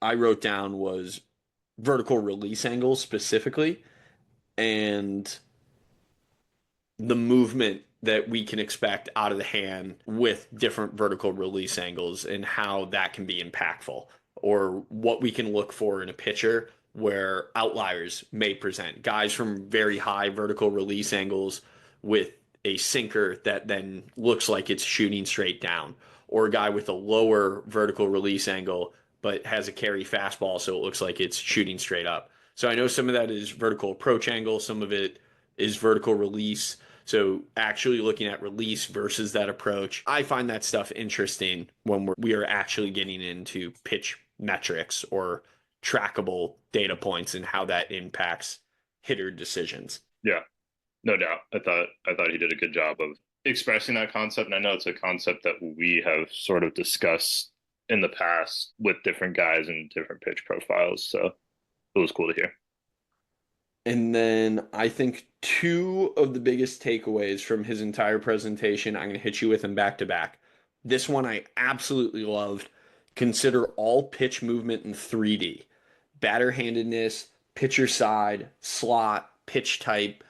[SPEAKER 1] I wrote down was vertical release angles specifically and the movement that we can expect out of the hand with different vertical release angles and how that can be impactful, or what we can look for in a pitcher where outliers may present guys from very high vertical release angles with a sinker that then looks like it's shooting straight down, or a guy with a lower vertical release angle but has a carry fastball so it looks like it's shooting straight up. So I know some of that is vertical approach angle, some of it is vertical release. So actually looking at release versus that approach, I find that stuff interesting when we are actually getting into pitch metrics or trackable data points and how that impacts hitter decisions.
[SPEAKER 2] Yeah, no doubt. I thought he did a good job of expressing that concept, and I know it's a concept that we have sort of discussed in the past with different guys and different pitch profiles. So it was cool to hear.
[SPEAKER 1] And then I think two of the biggest takeaways from his entire presentation, I'm going to hit you with them back to back. This one I absolutely loved. Consider all pitch movement in 3D: batter handedness, pitcher side, slot, pitch type,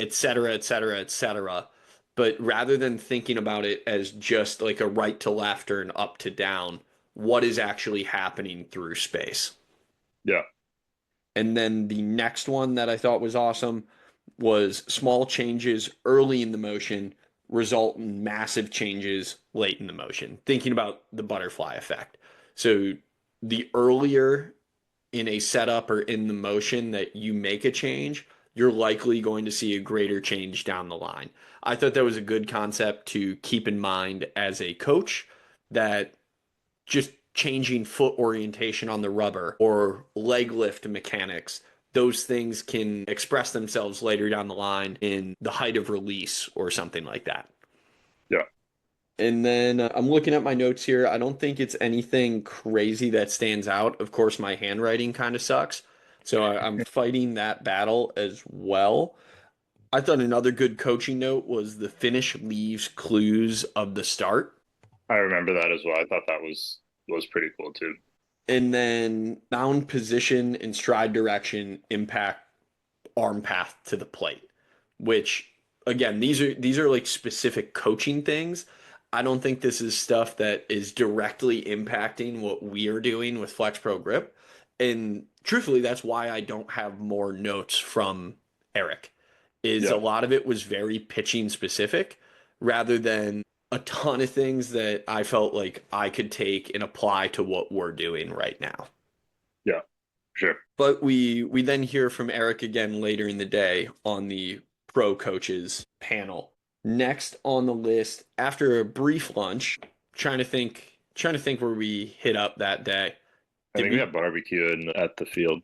[SPEAKER 1] etc., etc., etc. But rather than thinking about it as just like a right to left or an up to down, what is actually happening through space.
[SPEAKER 2] Yeah.
[SPEAKER 1] And then the next one that I thought was awesome was small changes early in the motion result in massive changes late in the motion. Thinking about the butterfly effect. So the earlier in a setup or in the motion that you make a change, you're likely going to see a greater change down the line. I thought that was a good concept to keep in mind as a coach, that just changing foot orientation on the rubber or leg lift mechanics, those things can express themselves later down the line in the height of release or something like that.
[SPEAKER 2] Yeah.
[SPEAKER 1] And then I'm looking at my notes here. I don't think it's anything crazy that stands out. Of course, my handwriting kind of sucks. So I'm fighting that battle as well. I thought another good coaching note was the finish leaves clues of the start.
[SPEAKER 2] I remember that as well. I thought that was pretty cool too.
[SPEAKER 1] And then bound position and stride direction impact arm path to the plate, which again, these are like specific coaching things. I don't think this is stuff that is directly impacting what we are doing with FlexPro Grip. And truthfully, that's why I don't have more notes from Eric. Is a
[SPEAKER 2] Yeah.
[SPEAKER 1] lot of it was very pitching specific rather than a ton of things that I felt like I could take and apply to what we're doing right now.
[SPEAKER 2] Yeah. Sure.
[SPEAKER 1] But we then hear from Eric again later in the day on the pro coaches panel. Next on the list, after a brief lunch, trying to think where we hit up that day.
[SPEAKER 2] I
[SPEAKER 1] Did
[SPEAKER 2] think we
[SPEAKER 1] we?
[SPEAKER 2] had barbecue at the field.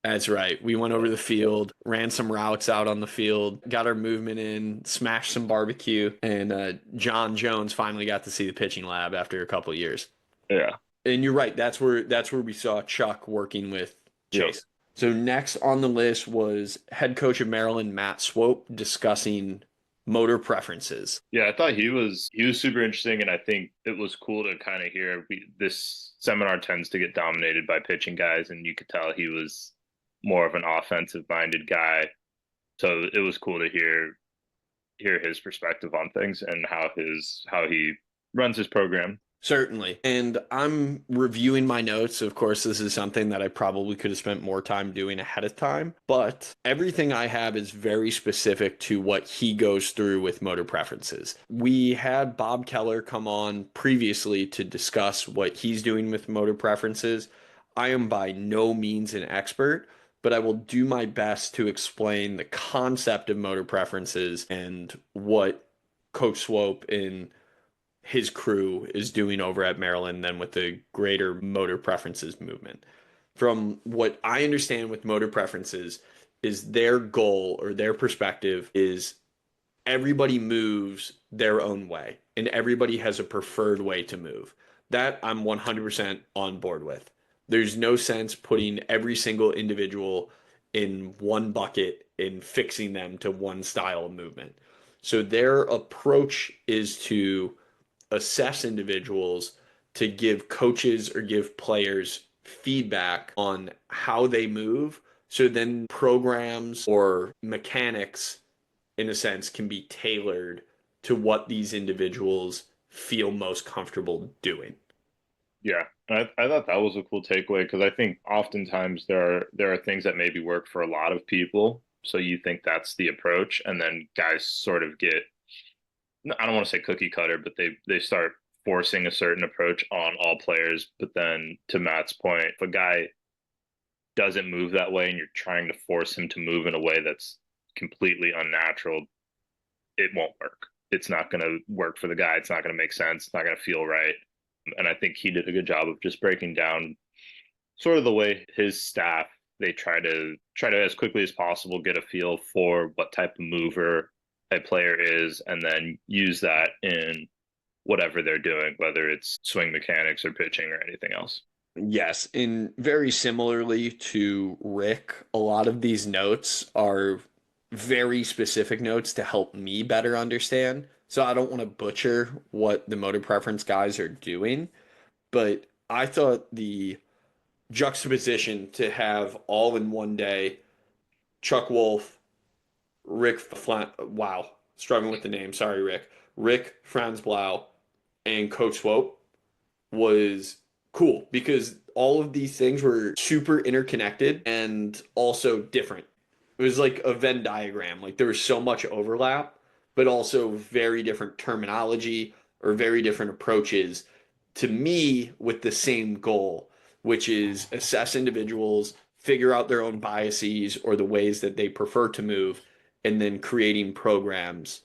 [SPEAKER 1] That's right. We went over the field, ran some routes out on the field, got our movement in, smashed some barbecue, and John Jones finally got to see the pitching lab after a couple of years.
[SPEAKER 2] Yeah.
[SPEAKER 1] And you're right. That's where we saw Chuck working with
[SPEAKER 2] Yep.
[SPEAKER 1] Chase. So next on the list was head coach of Maryland, Matt Swope, discussing motor preferences.
[SPEAKER 2] Yeah, I thought he was super interesting, and I think it was cool to kind of hear. This seminar tends to get dominated by pitching guys, and you could tell he was more of an offensive minded guy. So it was cool to hear his perspective on things and how he runs his program.
[SPEAKER 1] Certainly. And I'm reviewing my notes. Of course, this is something that I probably could have spent more time doing ahead of time, but everything I have is very specific to what he goes through with motor preferences. We had Bob Keller come on previously to discuss what he's doing with motor preferences. I am by no means an expert, but I will do my best to explain the concept of motor preferences and what Coach Swope in his crew is doing over at Maryland than with the greater motor preferences movement. From what I understand with motor preferences, is their goal or their perspective is everybody moves their own way and everybody has a preferred way to move. That I'm 100% on board with. There's no sense putting every single individual in one bucket and fixing them to one style of movement. So their approach is to assess individuals to give coaches or give players feedback on how they move. So then programs or mechanics, in a sense, can be tailored to what these individuals feel most comfortable doing.
[SPEAKER 2] Yeah, I thought that was a cool takeaway because I think oftentimes there are things that maybe work for a lot of people. So you think that's the approach, and then guys sort of get, I don't want to say cookie cutter, but they start forcing a certain approach on all players. But then to Matt's point, if a guy doesn't move that way and you're trying to force him to move in a way that's completely unnatural, it won't work. It's not going to work for the guy. It's not going to make sense. It's not going to feel right. And I think he did a good job of just breaking down sort of the way his staff, they try to as quickly as possible get a feel for what type of mover a player is, and then use that in whatever they're doing, whether it's swing mechanics or pitching or anything else.
[SPEAKER 1] Yes, and very similarly to Rick, a lot of these notes are very specific notes to help me better understand. So I don't want to butcher what the motor preference guys are doing, but I thought the juxtaposition to have all in one day Chuck Wolf, wow, struggling with the name. Sorry, Rick. Rick Franzblau and Coach Swope was Cool, because all of these things were super interconnected and also different. It was like a Venn diagram. Like there was so much overlap, but also very different terminology or very different approaches to me with the same goal, which is assess individuals, figure out their own biases or the ways that they prefer to move, and then creating programs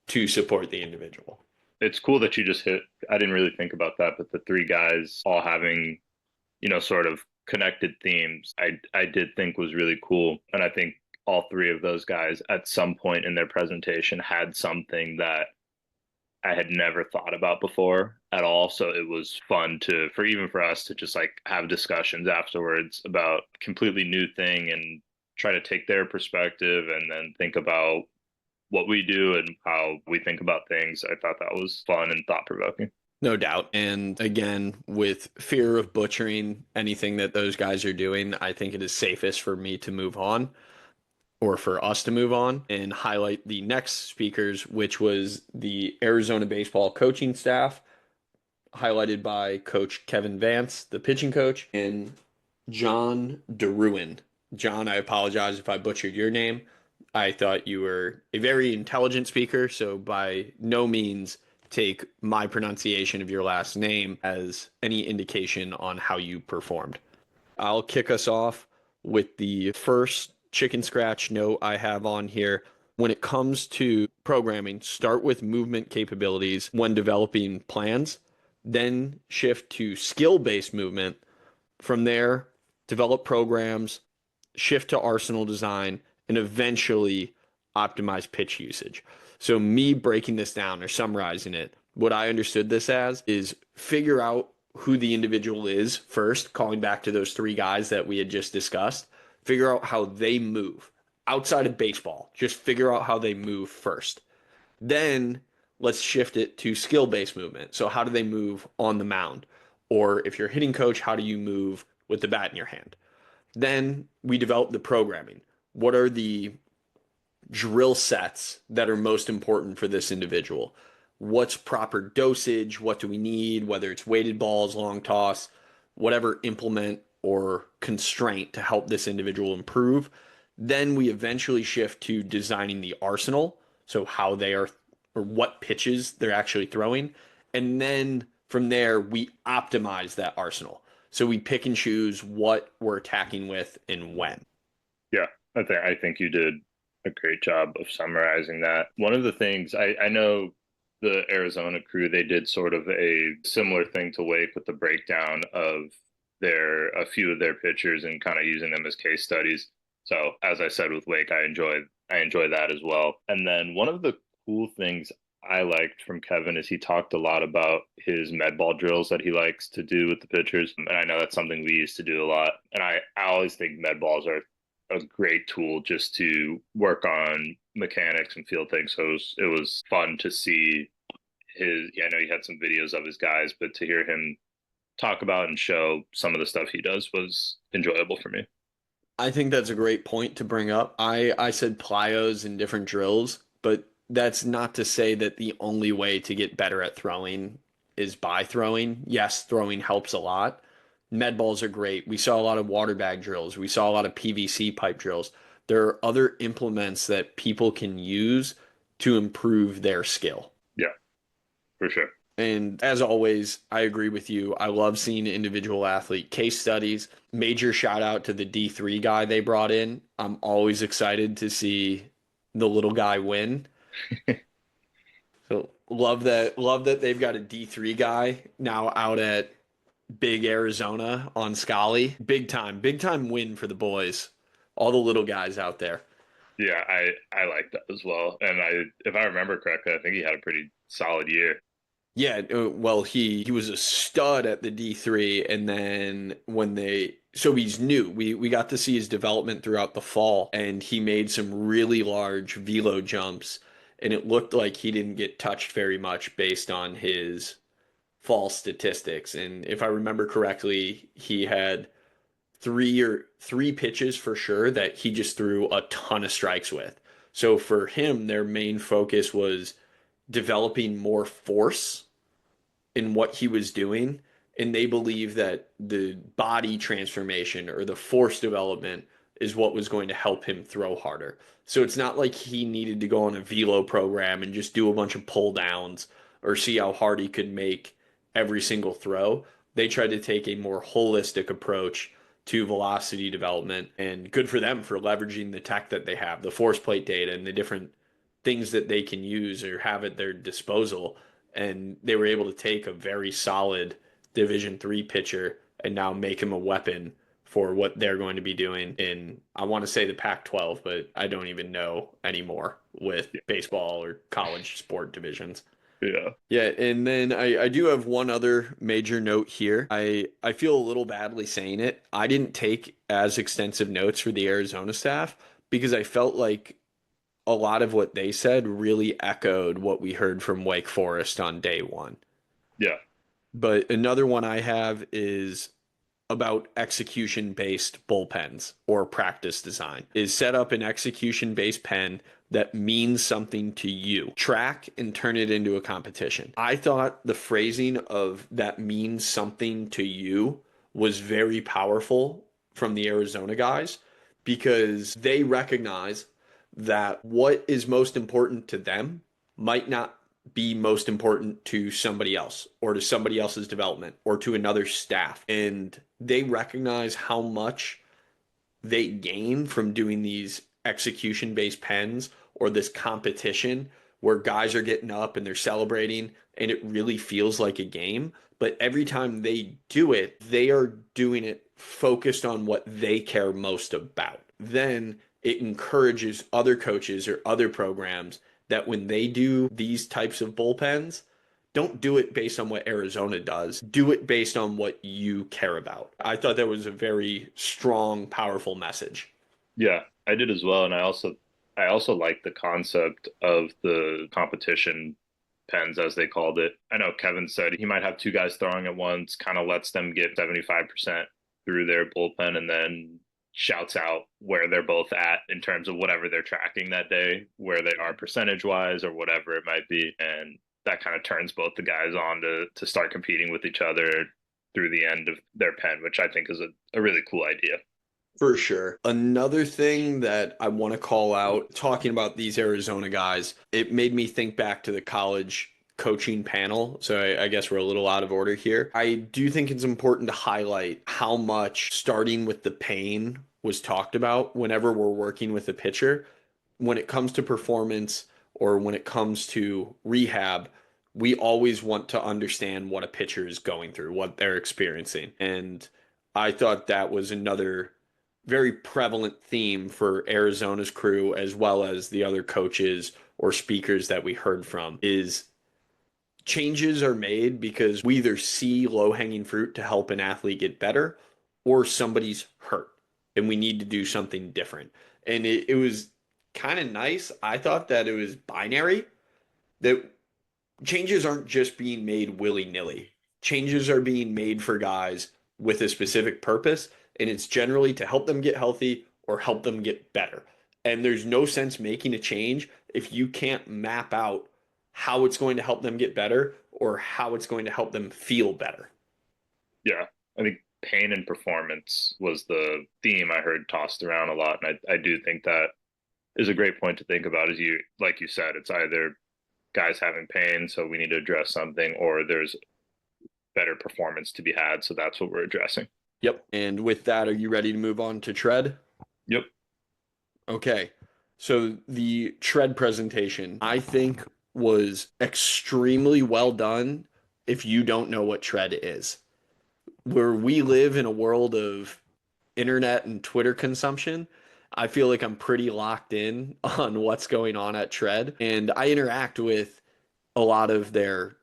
[SPEAKER 1] to support the individual.
[SPEAKER 2] It's cool that you just hit, I didn't really think about that, but the three guys all having, sort of connected themes, I did think was really cool. And I think all three of those guys at some point in their presentation had something that I had never thought about before at all. So it was fun for even for us to just like have discussions afterwards about completely new thing and try to take their perspective and then think about what we do and how we think about things. I thought that was fun and thought provoking.
[SPEAKER 1] No doubt. And again, with fear of butchering anything that those guys are doing, I think it is safest for me to move on or for us to move on and highlight the next speakers, which was the Arizona baseball coaching staff, highlighted by Coach Kevin Vance, the pitching coach, and John DeRuin. John, I apologize if I butchered your name. I thought you were a very intelligent speaker, so by no means take my pronunciation of your last name as any indication on how you performed. I'll kick us off with the first chicken scratch note I have on here. When it comes to programming, start with movement capabilities when developing plans, then shift to skill-based movement. From there, develop programs, shift to arsenal design, and eventually optimize pitch usage. So me breaking this down or summarizing it, what I understood this as is figure out who the individual is first, calling back to those three guys that we had just discussed, figure out how they move outside of baseball. Just figure out how they move first. Then let's shift it to skill-based movement. So how do they move on the mound? Or if you're a hitting coach, how do you move with the bat in your hand? Then we develop the programming. What are the drill sets that are most important for this individual? What's proper dosage? What do we need? Whether it's weighted balls, long toss, whatever implement or constraint to help this individual improve. Then we eventually shift to designing the arsenal. So how they are or what pitches they're actually throwing. And then from there, we optimize that arsenal. So we pick and choose what we're attacking with and when.
[SPEAKER 2] Yeah, I think you did a great job of summarizing that. One of the things I know the Arizona crew, they did sort of a similar thing to Wake with the breakdown of a few of their pitchers and kind of using them as case studies. So as I said with Wake, I enjoy that as well. And then one of the cool things I liked from Kevin is he talked a lot about his med ball drills that he likes to do with the pitchers. And I know that's something we used to do a lot. And I always think med balls are a great tool just to work on mechanics and field things. So it was fun to see I know he had some videos of his guys, but to hear him talk about and show some of the stuff he does was enjoyable for me.
[SPEAKER 1] I think that's a great point to bring up. I said plyos and different drills, but that's not to say that the only way to get better at throwing is by throwing. Yes, throwing helps a lot. Med balls are great. We saw a lot of water bag drills. We saw a lot of PVC pipe drills. There are other implements that people can use to improve their skill.
[SPEAKER 2] Yeah, for sure.
[SPEAKER 1] And as always, I agree with you. I love seeing individual athlete case studies. Major shout out to the D3 guy they brought in. I'm always excited to see the little guy win. So love that they've got a D3 guy now out at Big Arizona on Scully. Big time win for the boys. All the little guys out there.
[SPEAKER 2] Yeah, I like that as well. And if I remember correctly, I think he had a pretty solid year.
[SPEAKER 1] Yeah, well, he was a stud at the D3, and then so he's new. We got to see his development throughout the fall, and he made some really large velo jumps, and it looked like he didn't get touched very much based on his fall statistics. And if I remember correctly, he had three pitches for sure that he just threw a ton of strikes with. So for him, their main focus was developing more force in what he was doing and they believe that the body transformation or the force development is what was going to help him throw harder. So it's not like he needed to go on a velo program and just do a bunch of pull downs or see how hard he could make every single throw. They tried to take a more holistic approach to velocity development, and good for them for leveraging the tech that they have, the force plate data and the different things that they can use or have at their disposal. And they were able to take a very solid Division 3 pitcher and now make him a weapon for what they're going to be doing in, I want to say the Pac-12, but I don't even know anymore with
[SPEAKER 2] Yeah.
[SPEAKER 1] baseball or college sport divisions.
[SPEAKER 2] Yeah.
[SPEAKER 1] Yeah, and then I do have one other major note here. I feel a little badly saying it. I didn't take as extensive notes for the Arizona staff because I felt like a lot of what they said really echoed what we heard from Wake Forest on day one.
[SPEAKER 2] Yeah.
[SPEAKER 1] But another one I have is about execution based bullpens or practice design is set up an execution based pen that means something to you. Track and turn it into a competition. I thought the phrasing of that means something to you was very powerful from the Arizona guys because they recognize that what is most important to them might not be most important to somebody else or to somebody else's development or to another staff. And they recognize how much they gain from doing these execution based pens or this competition where guys are getting up and they're celebrating and it really feels like a game. But every time they do it, they are doing it focused on what they care most about. Then it encourages other coaches or other programs that when they do these types of bullpens, don't do it based on what Arizona does. Do it based on what you care about. I thought that was a very strong, powerful message.
[SPEAKER 2] Yeah, I did as well. And I also like the concept of the competition pens, as they called it. I know Kevin said he might have two guys throwing at once, kind of lets them get 75% through their bullpen and then shouts out where they're both at in terms of whatever they're tracking that day, where they are percentage wise or whatever it might be. And that kind of turns both the guys on to start competing with each other through the end of their pen, which I think is a really cool idea.
[SPEAKER 1] For sure. Another thing that I want to call out, talking about these Arizona guys, it made me think back to the college coaching panel. So I guess we're a little out of order here. I do think it's important to highlight how much starting with the pain was talked about whenever we're working with a pitcher. When it comes to performance or when it comes to rehab, we always want to understand what a pitcher is going through, what they're experiencing. And I thought that was another very prevalent theme for Arizona's crew as well as the other coaches or speakers that we heard from is changes are made because we either see low-hanging fruit to help an athlete get better or somebody's hurt and we need to do something different. And it was kind of nice. I thought that it was binary, that changes aren't just being made willy-nilly. Changes are being made for guys with a specific purpose, and it's generally to help them get healthy or help them get better. And there's no sense making a change if you can't map out how it's going to help them get better or how it's going to help them feel better.
[SPEAKER 2] Yeah, I think pain and performance was the theme I heard tossed around a lot. And I do think that is a great point to think about. As you, like you said, it's either guys having pain, so we need to address something, or there's better performance to be had. So that's what we're addressing.
[SPEAKER 1] Yep. And with that, are you ready to move on to tread?
[SPEAKER 2] Yep.
[SPEAKER 1] Okay. So the tread presentation, I think, was extremely well done if you don't know what tread is. Where we live in a world of internet and Twitter consumption, I feel like I'm pretty locked in on what's going on at tread. And I interact with a lot of their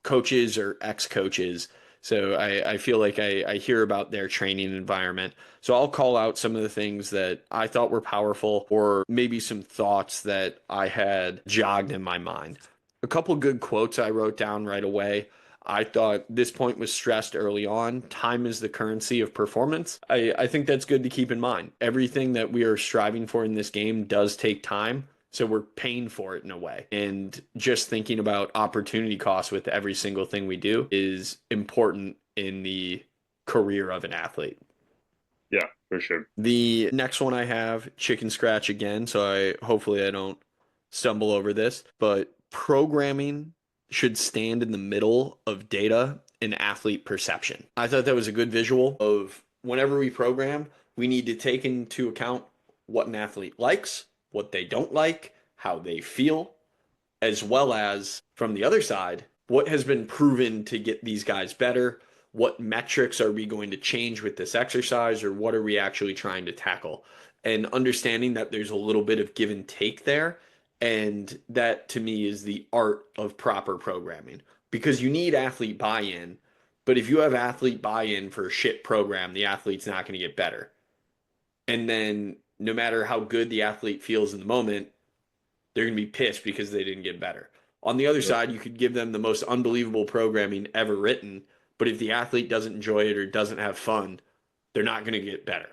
[SPEAKER 1] coaches or ex-coaches. So I feel like I hear about their training environment. So I'll call out some of the things that I thought were powerful or maybe some thoughts that I had jogged in my mind. A couple good quotes I wrote down right away. I thought this point was stressed early on. Time is the currency of performance. I think that's good to keep in mind. Everything that we are striving for in this game does take time. So we're paying for it in a way. And just thinking about opportunity costs with every single thing we do is important in the career of an athlete.
[SPEAKER 2] Yeah, for sure.
[SPEAKER 1] The next one I have, chicken scratch again, so hopefully I don't stumble over this, but programming should stand in the middle of data and athlete perception. I thought that was a good visual of whenever we program, we need to take into account what an athlete likes, what they don't like, how they feel, as well as from the other side, what has been proven to get these guys better? What metrics are we going to change with this exercise, or what are we actually trying to tackle? And understanding that there's a little bit of give and take there. And that to me is the art of proper programming because you need athlete buy in. But if you have athlete buy in for a shit program, the athlete's not going to get better. And then no matter how good the athlete feels in the moment, they're going to be pissed because they didn't get better. On the other
[SPEAKER 2] Yep.
[SPEAKER 1] side, you could give them the most unbelievable programming ever written, but if the athlete doesn't enjoy it or doesn't have fun, they're not going to get better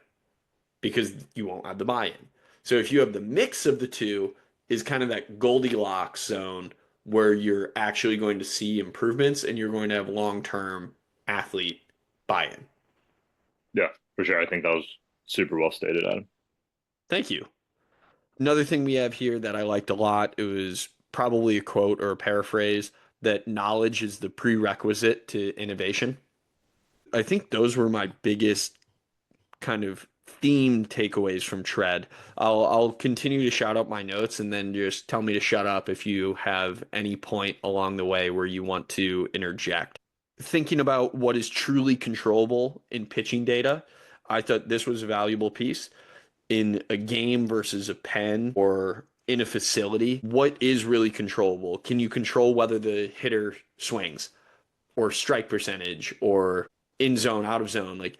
[SPEAKER 1] because you won't have the buy-in. So if you have the mix of the two, is kind of that Goldilocks zone where you're actually going to see improvements and you're going to have long-term athlete buy-in.
[SPEAKER 2] Yeah, for sure. I think that was super well stated, Adam.
[SPEAKER 1] Thank you. Another thing we have here that I liked a lot, it was probably a quote or a paraphrase that knowledge is the prerequisite to innovation. I think those were my biggest kind of theme takeaways from Tread. I'll continue to shout out my notes and then just tell me to shut up if you have any point along the way where you want to interject. Thinking about what is truly controllable in pitching data, I thought this was a valuable piece in a game versus a pen or in a facility. What is really controllable? Can you control whether the hitter swings or strike percentage or in zone, out of zone? Like,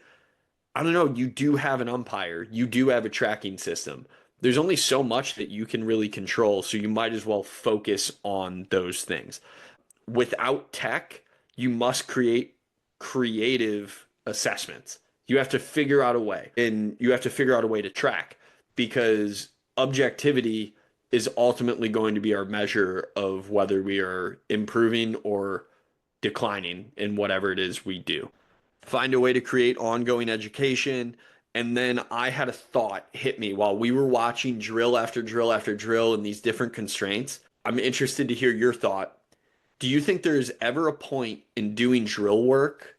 [SPEAKER 1] I don't know. You do have an umpire, you do have a tracking system. There's only so much that you can really control, so you might as well focus on those things. Without tech, you must create creative assessments. You have to figure out a way, and you have to figure out a way to track because objectivity is ultimately going to be our measure of whether we are improving or declining in whatever it is we do. Find a way to create ongoing education. And then I had a thought hit me while we were watching drill after drill after drill and these different constraints. I'm interested to hear your thought. Do you think there's ever a point in doing drill work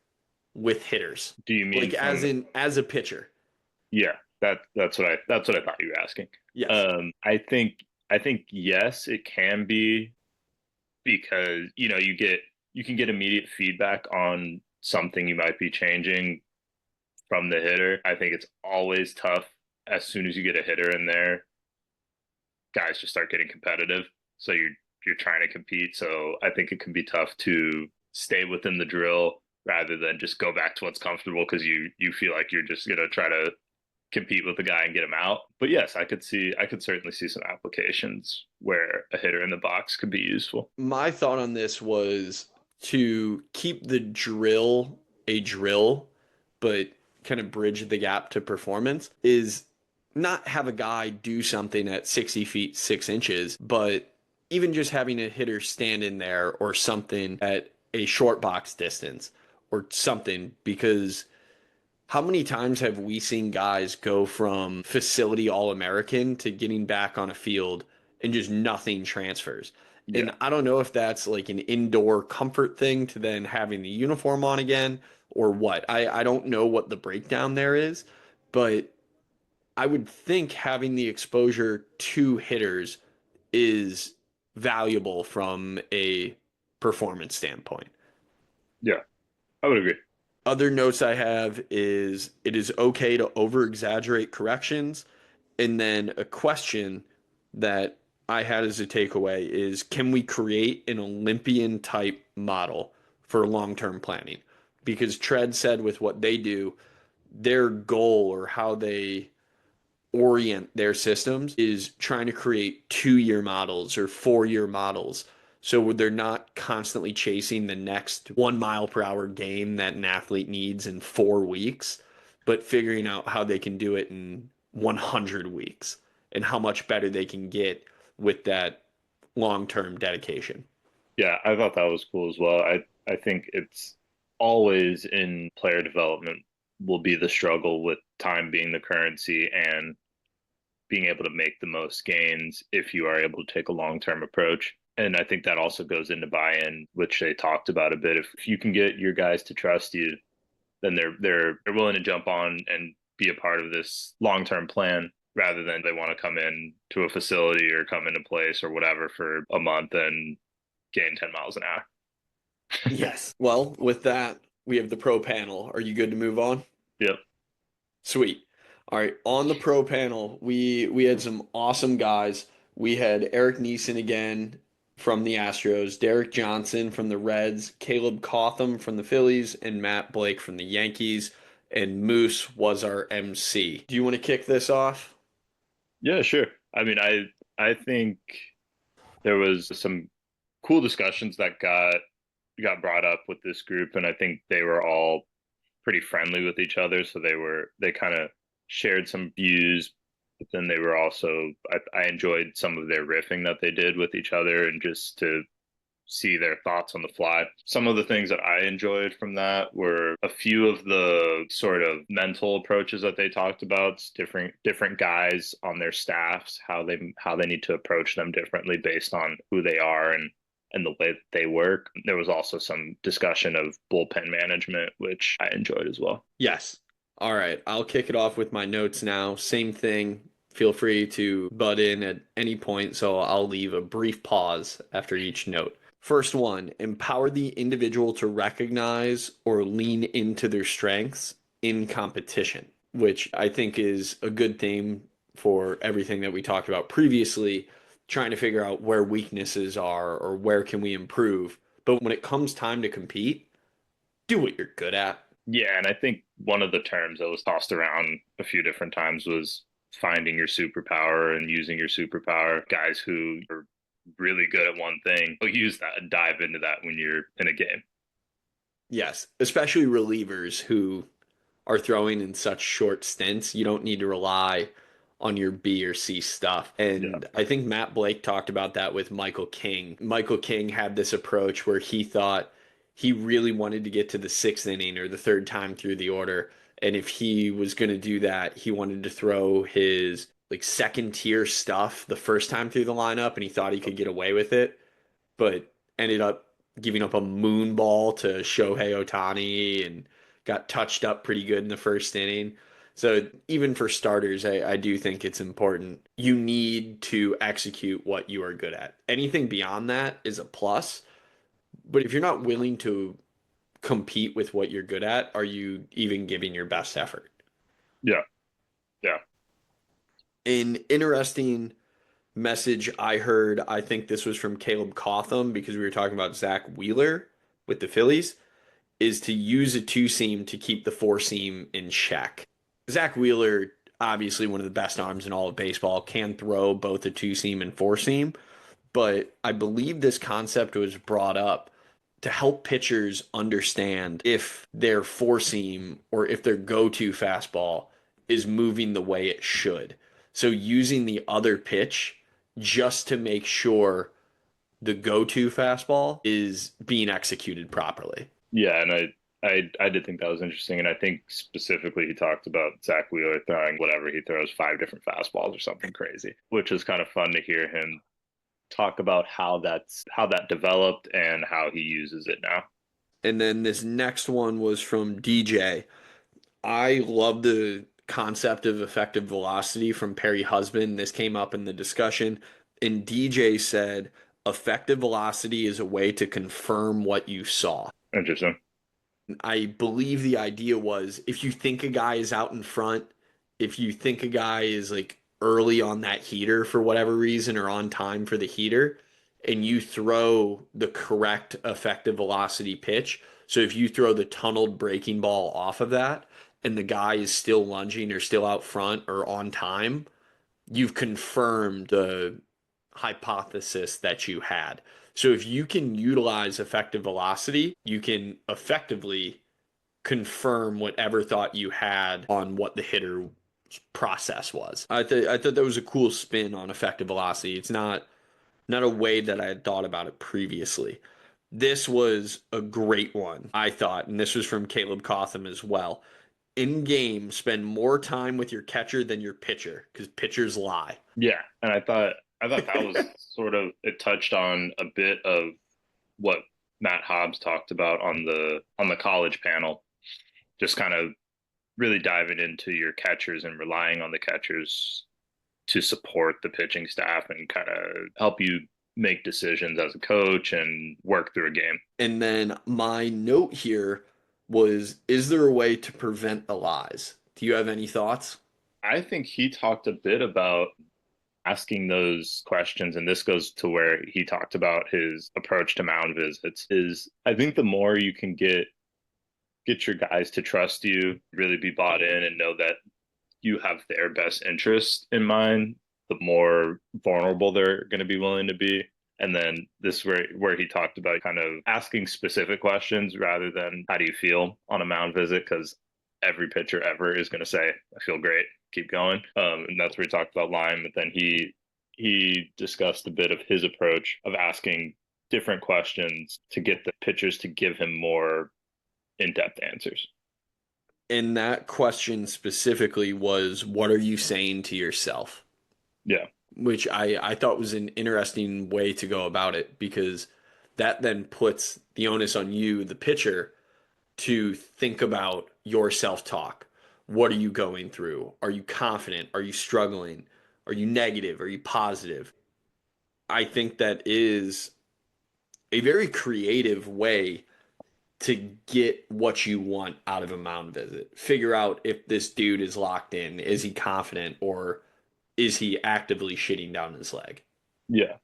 [SPEAKER 1] with hitters?
[SPEAKER 2] Do you mean
[SPEAKER 1] Like as
[SPEAKER 2] from?
[SPEAKER 1] in as a pitcher?
[SPEAKER 2] Yeah, that's what I thought you were asking.
[SPEAKER 1] Yes.
[SPEAKER 2] I think yes, it can be because you can get immediate feedback on something you might be changing from the hitter. I think it's always tough as soon as you get a hitter in there, guys just start getting competitive. So you're trying to compete. So I think it can be tough to stay within the drill rather than just go back to what's comfortable because you feel like you're just gonna try to compete with the guy and get him out. But yes, I could certainly see some applications where a hitter in the box could be useful.
[SPEAKER 1] My thought on this was to keep the drill a drill, but kind of bridge the gap to performance is not have a guy do something at 60 feet 6 inches, but even just having a hitter stand in there or something at a short box distance or something. Because how many times have we seen guys go from facility All-American to getting back on a field and just nothing transfers? And
[SPEAKER 2] Yeah.
[SPEAKER 1] I don't know if that's like an indoor comfort thing to then having the uniform on again or what. I don't know what the breakdown there is, but I would think having the exposure to hitters is valuable from a performance standpoint.
[SPEAKER 2] Yeah, I would agree.
[SPEAKER 1] Other notes I have is it is okay to over exaggerate corrections. And then a question that I had as a takeaway is can we create an Olympian type model for long term planning? Because Tread said with what they do, their goal or how they orient their systems is trying to create 2 year models or 4 year models. So they're not constantly chasing the next 1 mile per hour game that an athlete needs in 4 weeks, but figuring out how they can do it in 100 weeks and how much better they can get with that long term dedication.
[SPEAKER 2] Yeah, I thought that was cool as well. I think it's always in player development will be the struggle with time being the currency and being able to make the most gains if you are able to take a long-term approach. And I think that also goes into buy-in, which they talked about a bit. If you can get your guys to trust you, then they're willing to jump on and be a part of this long-term plan rather than they want to come in to a facility or come into place or whatever for a month and gain 10 miles an hour.
[SPEAKER 1] Yes. Well, with that, we have the pro panel. Are you good to move on?
[SPEAKER 2] Yep.
[SPEAKER 1] Sweet. All right, on the pro panel, we had some awesome guys. We had Eric Neeson again from the Astros, Derek Johnson from the Reds, Caleb Cotham from the Phillies, and Matt Blake from the Yankees. And Moose was our MC. Do you want to kick this off?
[SPEAKER 2] Yeah, sure. I mean, I think there was some cool discussions that got brought up with this group, and I think they were all pretty friendly with each other. So they kind of shared some views, but then they were also I enjoyed some of their riffing that they did with each other and just to see their thoughts on the fly. Some of the things that I enjoyed from that were a few of the sort of mental approaches that they talked about, different guys on their staffs, how they need to approach them differently based on who they are and the way that they work. There was also some discussion of bullpen management, which I enjoyed as well.
[SPEAKER 1] Yes. All right, I'll kick it off with my notes now. Same thing. Feel free to butt in at any point, so I'll leave a brief pause after each note. First one, empower the individual to recognize or lean into their strengths in competition, which I think is a good theme for everything that we talked about previously, trying to figure out where weaknesses are or where can we improve. But when it comes time to compete, do what you're good at.
[SPEAKER 2] Yeah, and I think one of the terms that was tossed around a few different times was finding your superpower and using your superpower. Guys who are really good at one thing will use that and dive into that when you're in a game.
[SPEAKER 1] Yes, especially relievers who are throwing in such short stints. You don't need to rely on your B or C stuff.
[SPEAKER 2] Yeah.
[SPEAKER 1] And I think Matt Blake talked about that with Michael King. Michael King had this approach where he thought he really wanted to get to the sixth inning or the third time through the order. And if he was going to do that, he wanted to throw his like second tier stuff the first time through the lineup, and he thought he could get away with it, but ended up giving up a moon ball to Shohei Ohtani and got touched up pretty good in the first inning. So even for starters, I do think it's important. You need to execute what you are good at. Anything beyond that is a plus. But if you're not willing to compete with what you're good at, are you even giving your best effort?
[SPEAKER 2] Yeah. Yeah.
[SPEAKER 1] An interesting message I heard, I think this was from Caleb Cotham because we were talking about Zach Wheeler with the Phillies, is to use a two seam to keep the four seam in check. Zach Wheeler, obviously one of the best arms in all of baseball, can throw both a two seam and four seam, but I believe this concept was brought up to help pitchers understand if their four seam or if their go to fastball is moving the way it should. So using the other pitch just to make sure the go to fastball is being executed properly.
[SPEAKER 2] Yeah, and I did think that was interesting, and I think specifically he talked about Zach Wheeler throwing whatever he throws, 5 different fastballs or something crazy, which is kind of fun to hear him talk about how that developed and how he uses it now.
[SPEAKER 1] And then this next one was from DJ. I love the concept of effective velocity from Perry Husband. This came up in the discussion, and DJ said effective velocity is a way to confirm what you saw.
[SPEAKER 2] Interesting.
[SPEAKER 1] I believe the idea was if you think a guy is out in front, if you think a guy is like early on that heater for whatever reason or on time for the heater, and you throw the correct effective velocity pitch. So if you throw the tunneled breaking ball off of that and the guy is still lunging or still out front or on time, you've confirmed the hypothesis that you had. So if you can utilize effective velocity, you can effectively confirm whatever thought you had on what the hitter process was. I thought that was a cool spin on effective velocity. It's not a way that I had thought about it previously. This was a great one, I thought, and this was from Caleb Cotham as well. In game, spend more time with your catcher than your pitcher because pitchers lie.
[SPEAKER 2] Yeah, and I thought that was sort of it touched on a bit of what Matt Hobbs talked about on the college panel, just kind of really diving into your catchers and relying on the catchers to support the pitching staff and kind of help you make decisions as a coach and work through a game.
[SPEAKER 1] And then my note here was, is there a way to prevent the lies? Do you have any thoughts?
[SPEAKER 2] I think he talked a bit about asking those questions, and this goes to where he talked about his approach to mound visits. Is I think the more you can get your guys to trust you, really be bought in and know that you have their best interest in mind, the more vulnerable they're going to be willing to be. And then this where he talked about kind of asking specific questions rather than how do you feel on a mound visit, because every pitcher ever is going to say I feel great, keep going. And that's where he talked about lying. But then he discussed a bit of his approach of asking different questions to get the pitchers to give him more in-depth answers.
[SPEAKER 1] And that question specifically was, what are you saying to yourself?
[SPEAKER 2] Yeah.
[SPEAKER 1] Which I thought was an interesting way to go about it because that then puts the onus on you, the pitcher, to think about your self-talk. What are you going through? Are you confident? Are you struggling? Are you negative? Are you positive? I think that is a very creative way to get what you want out of a mound visit. Figure out if this dude is locked in. Is he confident or is he actively shitting down his leg?
[SPEAKER 2] Yeah.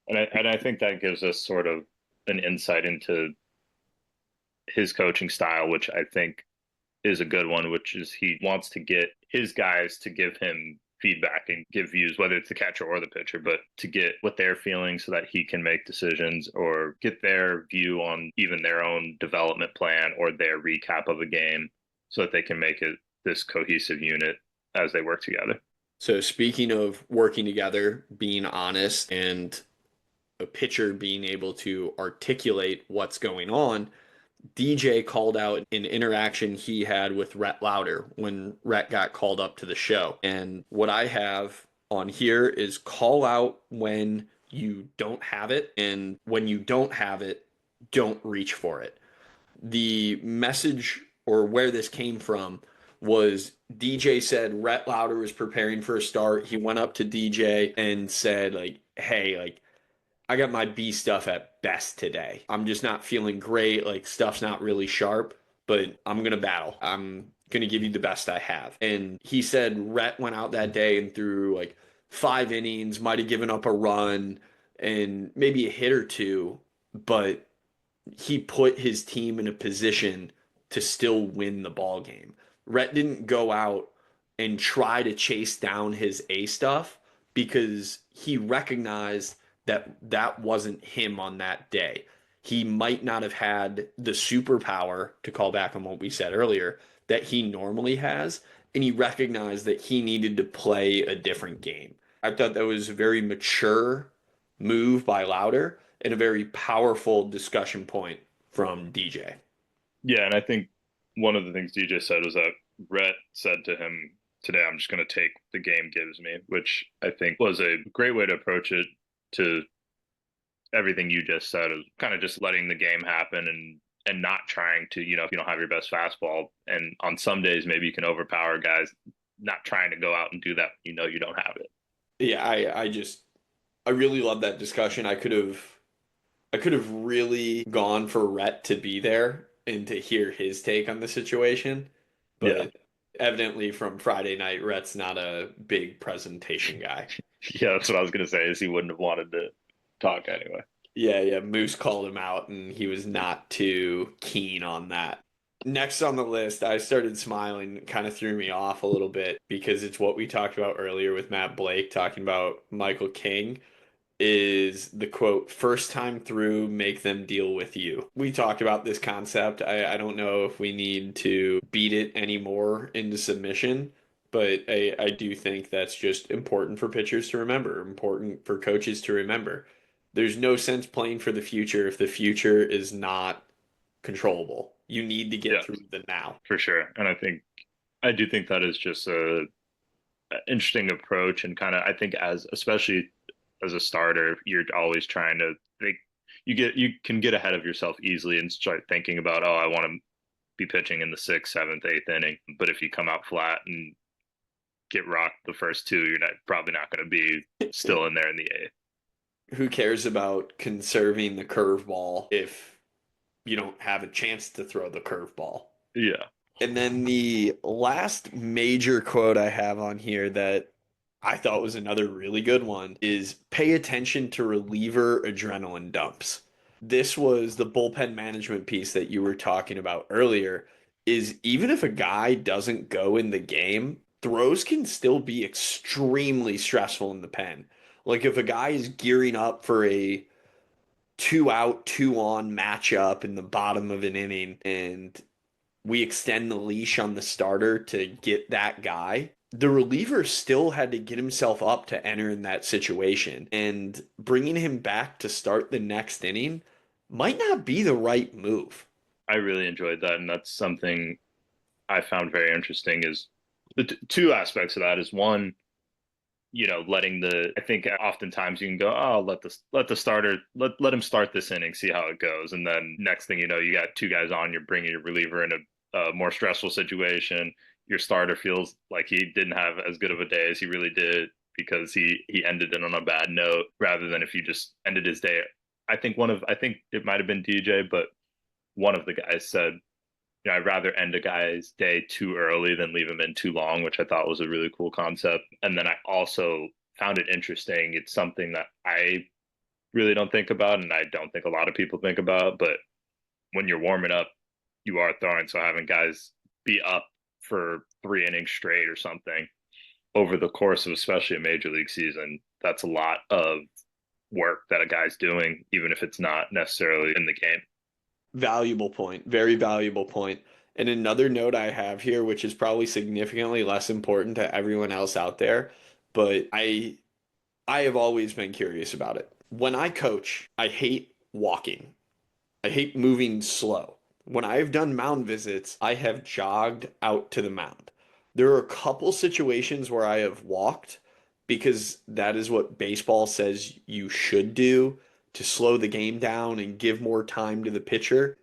[SPEAKER 2] And I think that gives us sort of an insight into his coaching style, which I think is a good one, which is he wants to get his guys to give him feedback and give views, whether it's the catcher or the pitcher, but to get what they're feeling so that he can make decisions or get their view on even their own development plan or their recap of a game so that they can make it this cohesive unit as they work together.
[SPEAKER 1] So speaking of working together, being honest, and a pitcher being able to articulate what's going on, DJ called out an interaction he had with Rhett Lauder when Rhett got called up to the show. And what I have on here is call out when you don't have it, and when you don't have it, don't reach for it. The message or where this came from was DJ said Rhett Lauder was preparing for a start. He went up to DJ and said, like, hey, like, I got my B stuff at best today. I'm just not feeling great. Like, stuff's not really sharp, but I'm going to battle. I'm going to give you the best I have. And he said Rhett went out that day and threw like 5 innings, might have given up a run and maybe a hit or two, but he put his team in a position to still win the ball game. Rhett didn't go out and try to chase down his A stuff because he recognized that that wasn't him on that day. He might not have had the superpower, to call back on what we said earlier, that he normally has, and he recognized that he needed to play a different game. I thought that was a very mature move by Lauder and a very powerful discussion point from DJ.
[SPEAKER 2] Yeah, and I think one of the things DJ said was that Rhett said to him, today I'm just going to take the game gives me, which I think was a great way to approach it, to everything you just said, is kind of just letting the game happen and not trying to, if you don't have your best fastball, and on some days maybe you can overpower guys, not trying to go out and do that, you don't have it.
[SPEAKER 1] Yeah, I really love that discussion. I could have really gone for Rhett to be there and to hear his take on the situation,
[SPEAKER 2] Yeah.
[SPEAKER 1] but evidently from Friday night, Rhett's not a big presentation guy.
[SPEAKER 2] Yeah, that's what I was going to say, is he wouldn't have wanted to talk anyway.
[SPEAKER 1] Yeah, yeah, Moose called him out and he was not too keen on that. Next on the list, I started smiling, kind of threw me off a little bit because it's what we talked about earlier with Matt Blake talking about Michael King, is the quote, first time through, make them deal with you. We talked about this concept. I don't know if we need to beat it anymore into submission, but I do think that's just important for pitchers to remember, important for coaches to remember. There's no sense playing for the future if the future is not controllable. You need to get
[SPEAKER 2] Yeah,
[SPEAKER 1] through the now.
[SPEAKER 2] for sure. And I do think that is just a interesting approach, and kind of I think as especially as a starter, you're always trying to think you can get ahead of yourself easily and start thinking about, oh, I want to be pitching in the sixth, seventh, eighth inning. But if you come out flat and get rocked the first two, you're probably not going to be still in there in the eighth.
[SPEAKER 1] Who cares about conserving the curveball if you don't have a chance to throw the curveball?
[SPEAKER 2] Yeah,
[SPEAKER 1] And then the last major quote I have on here that I thought was another really good one is pay attention to reliever adrenaline dumps. This was the bullpen management piece that you were talking about earlier. Is even if a guy doesn't go in the game, throws can still be extremely stressful in the pen. Like if a guy is gearing up for a two out, two on matchup in the bottom of an inning and we extend the leash on the starter to get that guy, the reliever still had to get himself up to enter in that situation. And bringing him back to start the next inning might not be the right move.
[SPEAKER 2] I really enjoyed that, and that's something I found very interesting. Is the two aspects of that is one, letting the I think oftentimes you can go, oh, let the starter let him start this inning, see how it goes, and then next thing you know, you got two guys on, you're bringing your reliever in a more stressful situation. Your starter feels like he didn't have as good of a day as he really did because he ended it on a bad note rather than if you just ended his day. I think it might have been DJ, but one of the guys said, I'd rather end a guy's day too early than leave him in too long, which I thought was a really cool concept. And then I also found it interesting. It's something that I really don't think about, and I don't think a lot of people think about. But when you're warming up, you are throwing. So having guys be up for 3 innings straight or something over the course of especially a major league season, that's a lot of work that a guy's doing, even if it's not necessarily in the game.
[SPEAKER 1] Valuable point. Very valuable point. And another note I have here, which is probably significantly less important to everyone else out there, but I have always been curious about it. When I coach, I hate walking. I hate moving slow. When I've done mound visits, I have jogged out to the mound. There are a couple situations where I have walked because that is what baseball says you should do to slow the game down and give more time to the pitcher.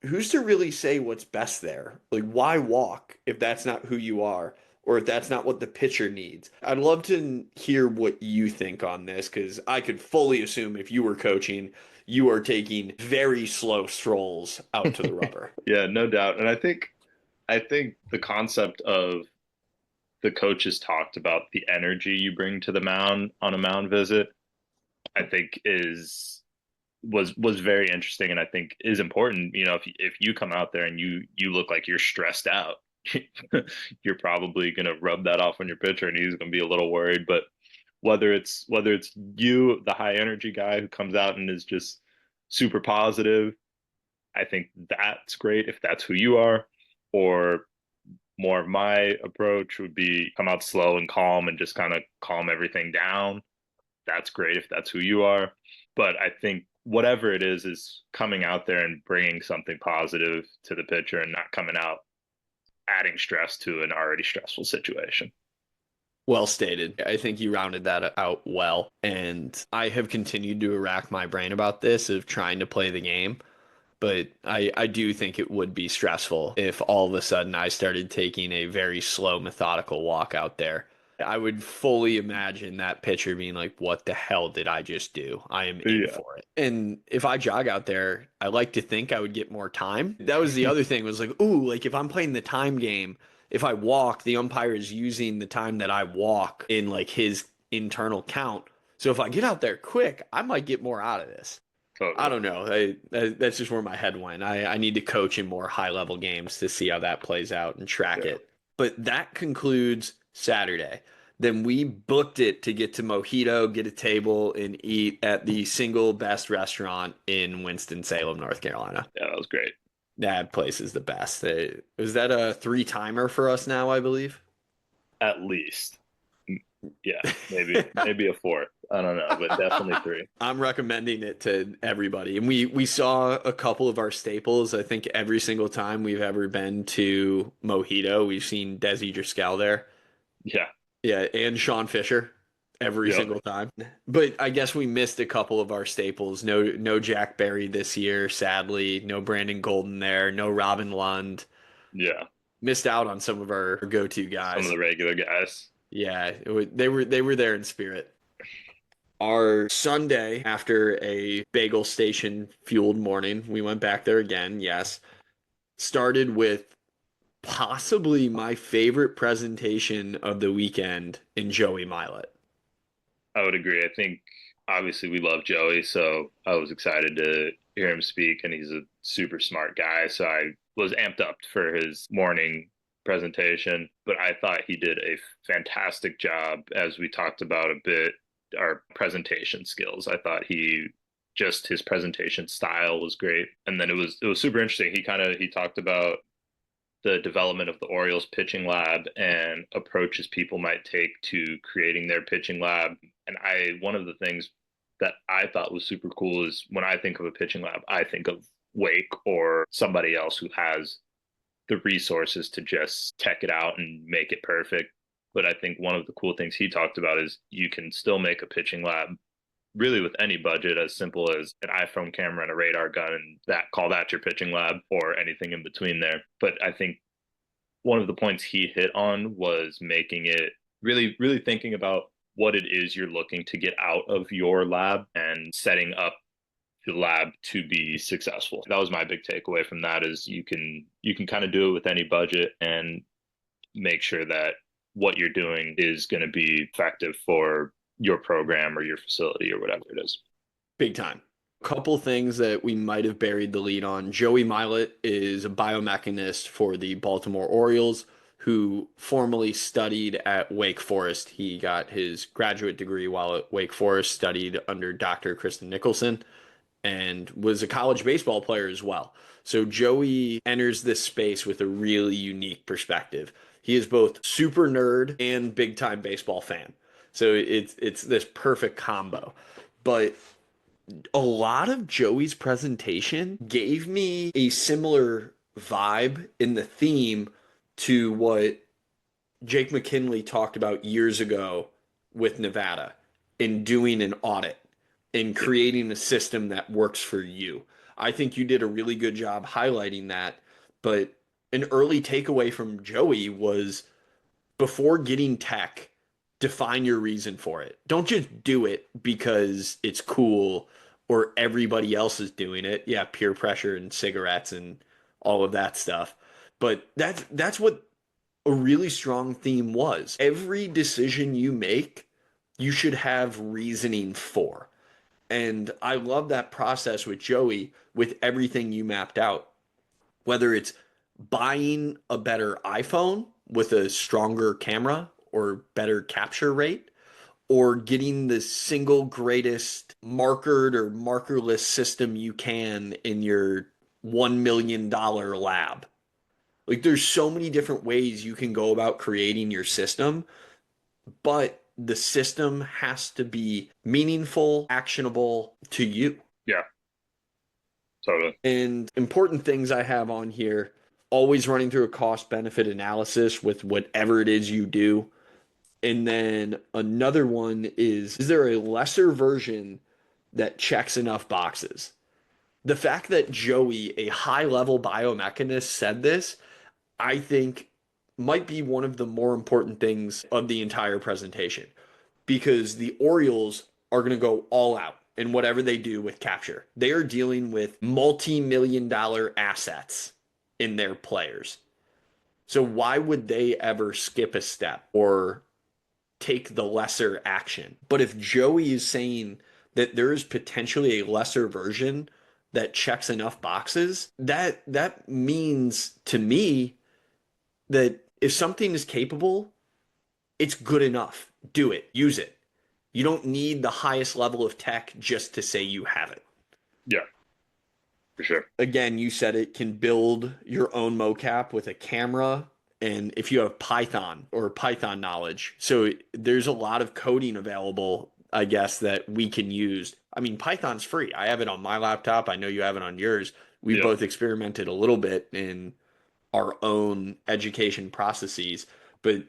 [SPEAKER 1] Who's to really say what's best there? Like, why walk if that's not who you are or if that's not what the pitcher needs? I'd love to hear what you think on this because I could fully assume if you were coaching, you are taking very slow strolls out to the rubber.
[SPEAKER 2] Yeah, no doubt. And I think the concept of the coaches talked about the energy you bring to the mound on a mound visit, I think was very interesting, and I think is important. If you come out there and you look like you're stressed out, you're probably going to rub that off on your pitcher, and he's going to be a little worried. But whether it's you, the high energy guy who comes out and is just super positive, I think that's great if that's who you are. Or more of my approach would be come out slow and calm and just kind of calm everything down. That's great if that's who you are. But I think whatever it is coming out there and bringing something positive to the pitcher and not coming out adding stress to an already stressful situation.
[SPEAKER 1] Well stated. I think you rounded that out well. And I have continued to rack my brain about this of trying to play the game. But I do think it would be stressful if all of a sudden I started taking a very slow, methodical walk out there. I would fully imagine that pitcher being like, what the hell did I just do? I am in
[SPEAKER 2] Yeah.
[SPEAKER 1] for it. And if I jog out there, I like to think I would get more time. That was the other thing was like, ooh, like if I'm playing the time game, if I walk, the umpire is using the time that I walk in like his internal count. So if I get out there quick, I might get more out of this. I
[SPEAKER 2] Totally.
[SPEAKER 1] don't know. That's just where my head went. I need to coach in more high level games to see how that plays out and track
[SPEAKER 2] Yeah.
[SPEAKER 1] it. But that concludes Saturday. Then we booked it to get to Mojito, get a table, and eat at the single best restaurant in Winston-Salem, North Carolina.
[SPEAKER 2] Yeah, that was great.
[SPEAKER 1] That place is the best. Was that a three timer for us now, I believe?
[SPEAKER 2] At least. Yeah, maybe a fourth. I don't know, but definitely three.
[SPEAKER 1] I'm recommending it to everybody. And we saw a couple of our staples. I think every single time we've ever been to Mojito, we've seen Desi Driscoll there.
[SPEAKER 2] Yeah.
[SPEAKER 1] Yeah, and Sean Fisher every
[SPEAKER 2] Yep.
[SPEAKER 1] single time. But I guess we missed a couple of our staples. No Jack Berry this year, sadly. No Brandon Golden there. No Robin Lund.
[SPEAKER 2] Yeah.
[SPEAKER 1] Missed out on some of our go-to
[SPEAKER 2] Some of
[SPEAKER 1] guys.
[SPEAKER 2] the regular guys.
[SPEAKER 1] Yeah, they were there in spirit. Our Sunday, after a bagel station fueled morning, we went back there again. Yes, started with possibly my favorite presentation of the weekend in Joey Milet.
[SPEAKER 2] I would agree. I think obviously we love Joey, so I was excited to hear him speak, and he's a super smart guy. So I was amped up for his morning presentation, but I thought he did a fantastic job, as we talked about a bit, our presentation skills. I thought his presentation style was great. And then it was super interesting. He talked about the development of the Orioles pitching lab and approaches people might take to creating their pitching lab. And one of the things that I thought was super cool is when I think of a pitching lab, I think of Wake or somebody else who has the resources to just tech it out and make it perfect. But I think one of the cool things he talked about is you can still make a pitching lab really with any budget, as simple as an iPhone camera and a radar gun, and call that your pitching lab, or anything in between there. But I think one of the points he hit on was making it really thinking about what it is you're looking to get out of your lab and setting up the lab to be successful. That was my big takeaway from that, is you can kind of do it with any budget and make sure that what you're doing is going to be effective for your program or your facility or whatever it is.
[SPEAKER 1] Big time. Couple things that we might have buried the lead on. Joey Milet is a biomechanist for the Baltimore Orioles who formerly studied at Wake Forest. He got his graduate degree while at Wake Forest, studied under Dr. Kristen Nicholson, and was a college baseball player as well. So Joey enters this space with a really unique perspective. He is both super nerd and big time baseball fan. So it's this perfect combo. But a lot of Joey's presentation gave me a similar vibe in the theme to what Jake McKinley talked about years ago with Nevada in doing an audit and creating a system that works for you. I think you did a really good job highlighting that. But an early takeaway from Joey was before getting tech, define your reason for it. Don't just do it because it's cool or everybody else is doing it. Yeah, peer pressure and cigarettes and all of that stuff. But that's what a really strong theme was. Every decision you make, you should have reasoning for. And I love that process with Joey with everything you mapped out. Whether it's buying a better iPhone with a stronger camera or better capture rate, or getting the single greatest markered or markerless system you can in your $1 million lab. Like there's so many different ways you can go about creating your system, but the system has to be meaningful, actionable to you.
[SPEAKER 2] Yeah, totally.
[SPEAKER 1] And important things I have on here, always running through a cost benefit analysis with whatever it is you do. And then another one is there a lesser version that checks enough boxes? The fact that Joey, a high level biomechanist, said this, I think might be one of the more important things of the entire presentation because the Orioles are going to go all out in whatever they do with capture. They are dealing with multi-million-dollar assets in their players. So why would they ever skip a step or take the lesser action? But if Joey is saying that there is potentially a lesser version that checks enough boxes, that means to me that if something is capable, it's good enough. Do it, use it. You don't need the highest level of tech just to say you have it.
[SPEAKER 2] Yeah, for sure.
[SPEAKER 1] Again, you said it can build your own mocap with a camera and if you have Python or Python knowledge. So there's a lot of coding available, I guess, that we can use. I mean, Python's free. I have it on my laptop. I know you have it on yours. We
[SPEAKER 2] Yep.
[SPEAKER 1] both experimented a little bit in our own education processes, but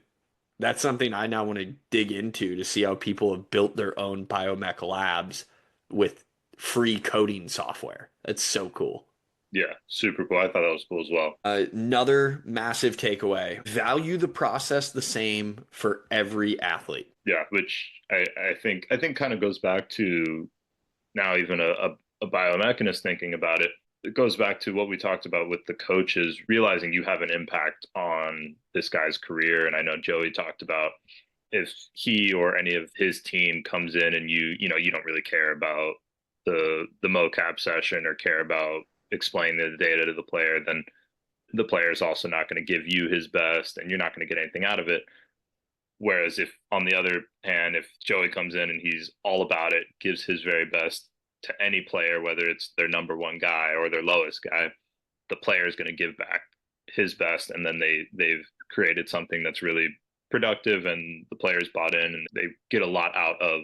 [SPEAKER 1] that's something I now want to dig into to see how people have built their own biomech labs with free coding software. That's so cool.
[SPEAKER 2] Yeah, super cool. I thought that was cool as well.
[SPEAKER 1] Another massive takeaway: value the process the same for every athlete.
[SPEAKER 2] Yeah, which I think kind of goes back to now even a biomechanist thinking about it. It goes back to what we talked about with the coaches realizing you have an impact on this guy's career. And I know Joey talked about if he or any of his team comes in and you don't really care about the mocap session or care about explaining the data to the player, then the player is also not going to give you his best and you're not going to get anything out of it. Whereas if on the other hand, if Joey comes in and he's all about it, gives his very best to any player, whether it's their number one guy or their lowest guy, the player is going to give back his best, and then they've created something that's really productive, and the players bought in, and they get a lot out of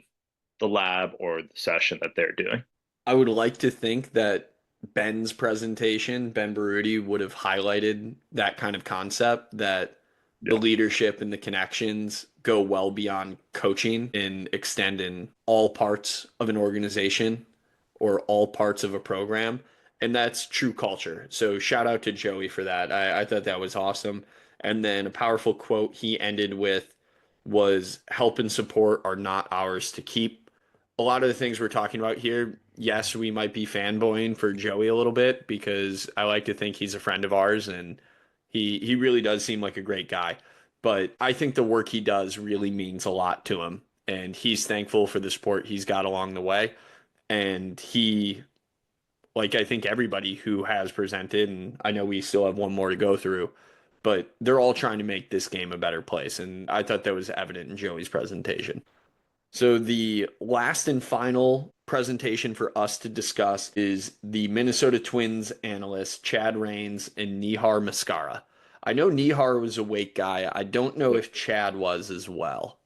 [SPEAKER 2] the lab or the session that they're doing.
[SPEAKER 1] I would like to think that Ben's presentation, Ben Baruti, would have highlighted that kind of concept, that the
[SPEAKER 2] Yeah,
[SPEAKER 1] leadership and the connections go well beyond coaching and extend in all parts of an organization or all parts of a program. And that's true culture. So shout out to Joey for that. I thought that was awesome. And then a powerful quote he ended with was, help and support are not ours to keep. A lot of the things we're talking about here, yes, we might be fanboying for Joey a little bit because I like to think he's a friend of ours and he really does seem like a great guy. But I think the work he does really means a lot to him. And he's thankful for the support he's got along the way. And he, like I think everybody who has presented, and I know we still have one more to go through, but they're all trying to make this game a better place. And I thought that was evident in Joey's presentation. So the last and final presentation for us to discuss is the Minnesota Twins analysts Chad Rains and Nihar Mascara. I know Nihar was a weight guy. I don't know if Chad was as well.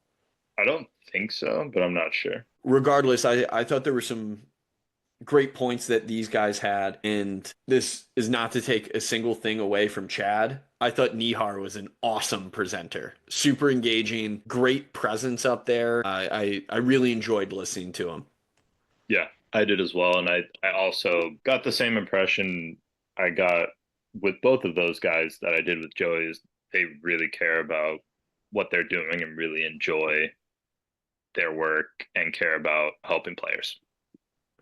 [SPEAKER 2] I don't think so, but I'm not sure.
[SPEAKER 1] Regardless, I thought there were some great points that these guys had, and this is not to take a single thing away from Chad. I thought Nihar was an awesome presenter, super engaging, great presence up there. I really enjoyed listening to him.
[SPEAKER 2] Yeah, I did as well, and I also got the same impression I got with both of those guys that I did with Joey. Is they really care about what they're doing and really enjoy their work and care about helping players.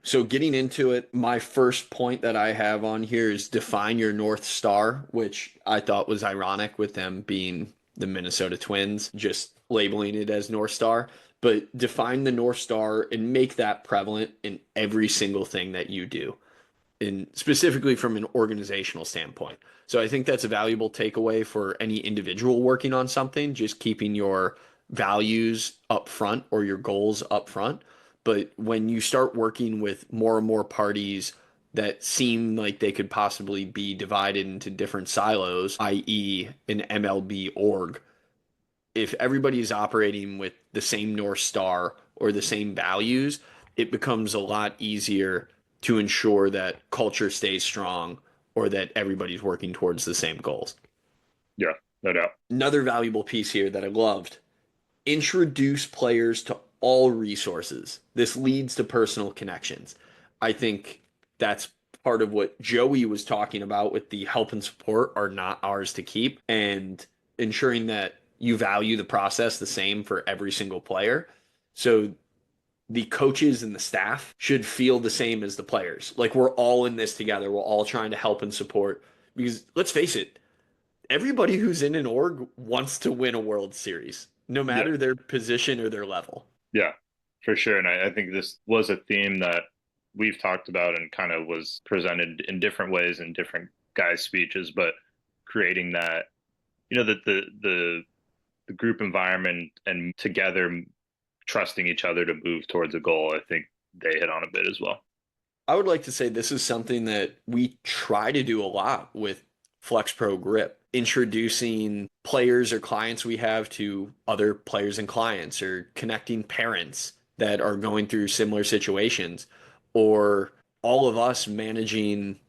[SPEAKER 1] So getting into it, my first point that I have on here is define your North Star, which I thought was ironic with them being the Minnesota Twins, just labeling it as North Star. But define the North Star and make that prevalent in every single thing that you do, and specifically from an organizational standpoint. So I think that's a valuable takeaway for any individual working on something, just keeping your values up front or your goals up front. But when you start working with more and more parties that seem like they could possibly be divided into different silos, i.e., an MLB org, if everybody is operating with the same North Star or the same values, it becomes a lot easier to ensure that culture stays strong or that everybody's working towards the same goals.
[SPEAKER 2] Yeah, no doubt.
[SPEAKER 1] Another valuable piece here that I loved: introduce players to all resources. This leads to personal connections. I think that's part of what Joey was talking about with the help and support are not ours to keep, and ensuring that you value the process the same for every single player. So the coaches and the staff should feel the same as the players. Like, we're all in this together. We're all trying to help and support, because let's face it, everybody who's in an org wants to win a World Series, no
[SPEAKER 2] Yeah,
[SPEAKER 1] matter their position or their level.
[SPEAKER 2] yeah, for sure. And I think this was a theme that we've talked about and kind of was presented in different ways in different guys' speeches, but creating that, that the group environment and together trusting each other to move towards a goal, I think they hit on a bit as well.
[SPEAKER 1] I would like to say this is something that we try to do a lot with FlexPro Grip. introducing players or clients we have to other players and clients, or connecting parents that are going through similar situations, or all of us managing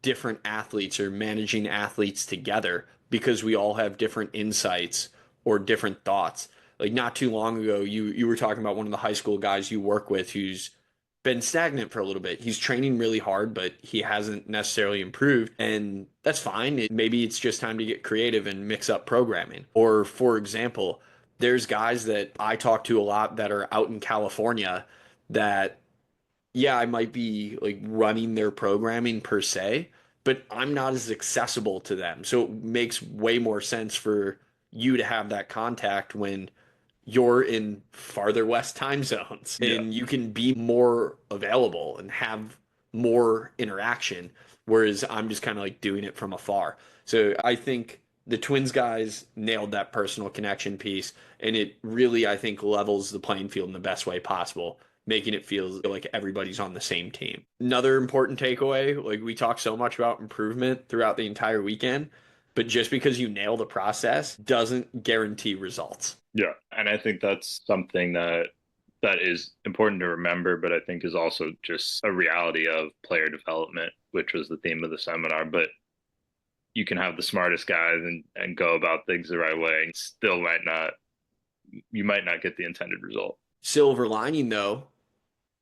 [SPEAKER 1] different athletes or managing athletes together because we all have different insights or different thoughts. Like not too long ago, you were talking about one of the high school guys you work with who's been stagnant for a little bit. He's training really hard, but he hasn't necessarily improved, and that's fine. Maybe it's just time to get creative and mix up programming. Or for example, there's guys that I talk to a lot that are out in California that, yeah, I might be like running their programming per se, but I'm not as accessible to them. So it makes way more sense for you to have that contact when you're in farther west time zones
[SPEAKER 2] Yeah.
[SPEAKER 1] and you can be more available and have more interaction. Whereas I'm just kind of like doing it from afar. So I think the Twins guys nailed that personal connection piece, and it really, I think, levels the playing field in the best way possible, making it feel like everybody's on the same team. Another important takeaway, like we talk so much about improvement throughout the entire weekend, but just because you nail the process doesn't guarantee results.
[SPEAKER 2] Yeah. And I think that's something that is important to remember, but I think is also just a reality of player development, which was the theme of the seminar. But you can have the smartest guys and go about things the right way and still you might not get the intended result.
[SPEAKER 1] Silver lining, though,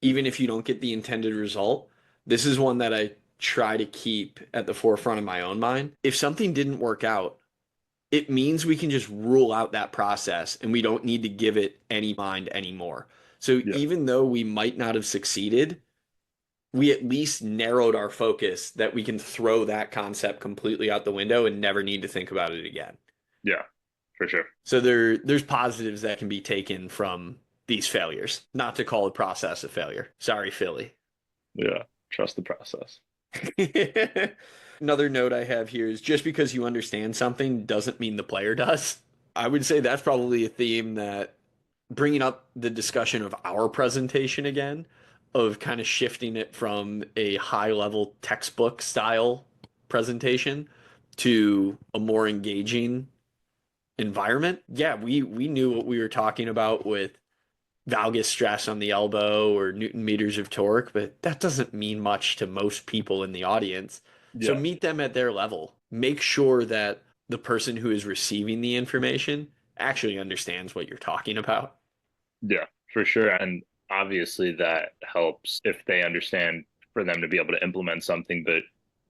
[SPEAKER 1] even if you don't get the intended result, this is one that I try to keep at the forefront of my own mind. If something didn't work out, it means we can just rule out that process and we don't need to give it any mind anymore. So
[SPEAKER 2] Yeah.
[SPEAKER 1] even though we might not have succeeded, we at least narrowed our focus that we can throw that concept completely out the window and never need to think about it again.
[SPEAKER 2] Yeah, for sure.
[SPEAKER 1] So there's positives that can be taken from these failures. Not to call the process a failure. Sorry, Philly.
[SPEAKER 2] Yeah. Trust the process.
[SPEAKER 1] Another note I have here is just because you understand something doesn't mean the player does. I would say that's probably a theme that, bringing up the discussion of our presentation again, of kind of shifting it from a high level textbook style presentation to a more engaging environment. Yeah, we knew what we were talking about with valgus stress on the elbow or Newton meters of torque, but that doesn't mean much to most people in the audience. So
[SPEAKER 2] Yeah.
[SPEAKER 1] meet them at their level. Make sure that the person who is receiving the information actually understands what you're talking about.
[SPEAKER 2] Yeah, for sure. And obviously that helps if they understand for them to be able to implement something, but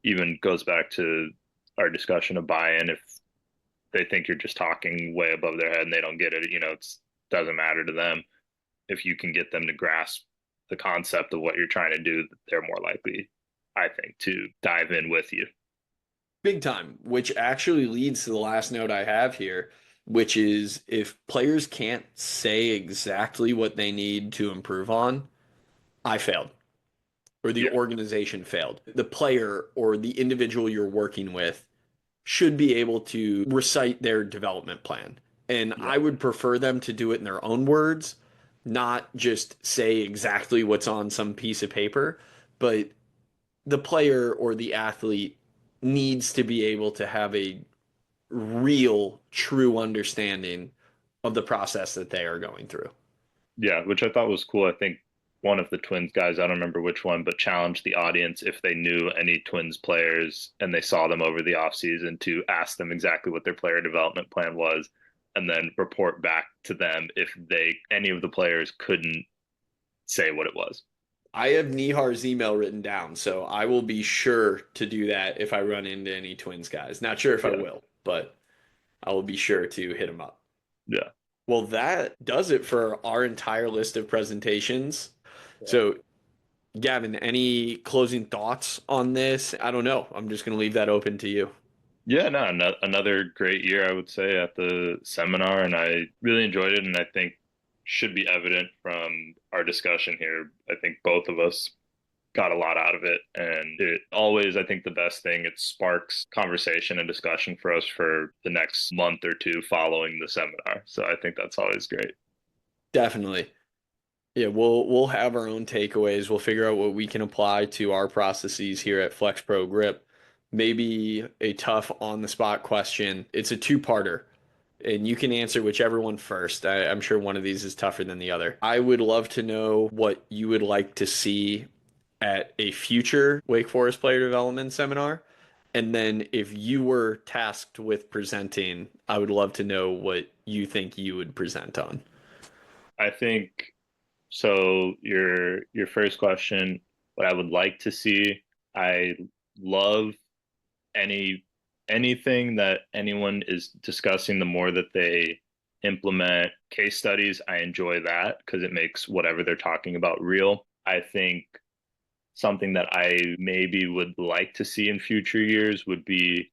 [SPEAKER 2] even goes back to our discussion of buy-in. If they think you're just talking way above their head and they don't get it, it doesn't matter to them. If you can get them to grasp the concept of what you're trying to do, they're more likely, I think, to dive in with you.
[SPEAKER 1] Big time, which actually leads to the last note I have here, which is if players can't say exactly what they need to improve on, I failed, or the
[SPEAKER 2] Yeah.
[SPEAKER 1] organization failed. The player or the individual you're working with should be able to recite their development plan. And
[SPEAKER 2] Yeah.
[SPEAKER 1] I would prefer them to do it in their own words, not just say exactly what's on some piece of paper, but the player or the athlete needs to be able to have a real, true understanding of the process that they are going through.
[SPEAKER 2] Yeah, which I thought was cool. I think one of the Twins guys, I don't remember which one, but challenged the audience if they knew any Twins players and they saw them over the offseason to ask them exactly what their player development plan was and then report back to them if any of the players couldn't say what it was.
[SPEAKER 1] I have Nihar's email written down, so I will be sure to do that if I run into any Twins guys. Not sure if I
[SPEAKER 2] Yeah.
[SPEAKER 1] will, but I will be sure to hit him up.
[SPEAKER 2] Yeah.
[SPEAKER 1] Well, that does it for our entire list of presentations.
[SPEAKER 2] Yeah.
[SPEAKER 1] So, Gavin, any closing thoughts on this? I don't know. I'm just going to leave that open to you.
[SPEAKER 2] Yeah, no, another great year, I would say, at the seminar, and I really enjoyed it. And I think should be evident from our discussion here. I think both of us got a lot out of it, and it always, I think, the best thing, it sparks conversation and discussion for us for the next month or two following the seminar. So I think that's always great.
[SPEAKER 1] Definitely. Yeah, we'll have our own takeaways. We'll figure out what we can apply to our processes here at FlexPro Grip. maybe a tough on the spot question. It's a two-parter, and you can answer whichever one first. I'm sure one of these is tougher than the other. I would love to know what you would like to see at a future Wake Forest player development seminar. And then if you were tasked with presenting, I would love to know what you think you would present on.
[SPEAKER 2] I think so. Your first question, what I would like to see, I love any anything that anyone is discussing, the more that they implement case studies, I enjoy that because it makes whatever they're talking about real. I think something that I maybe would like to see in future years would be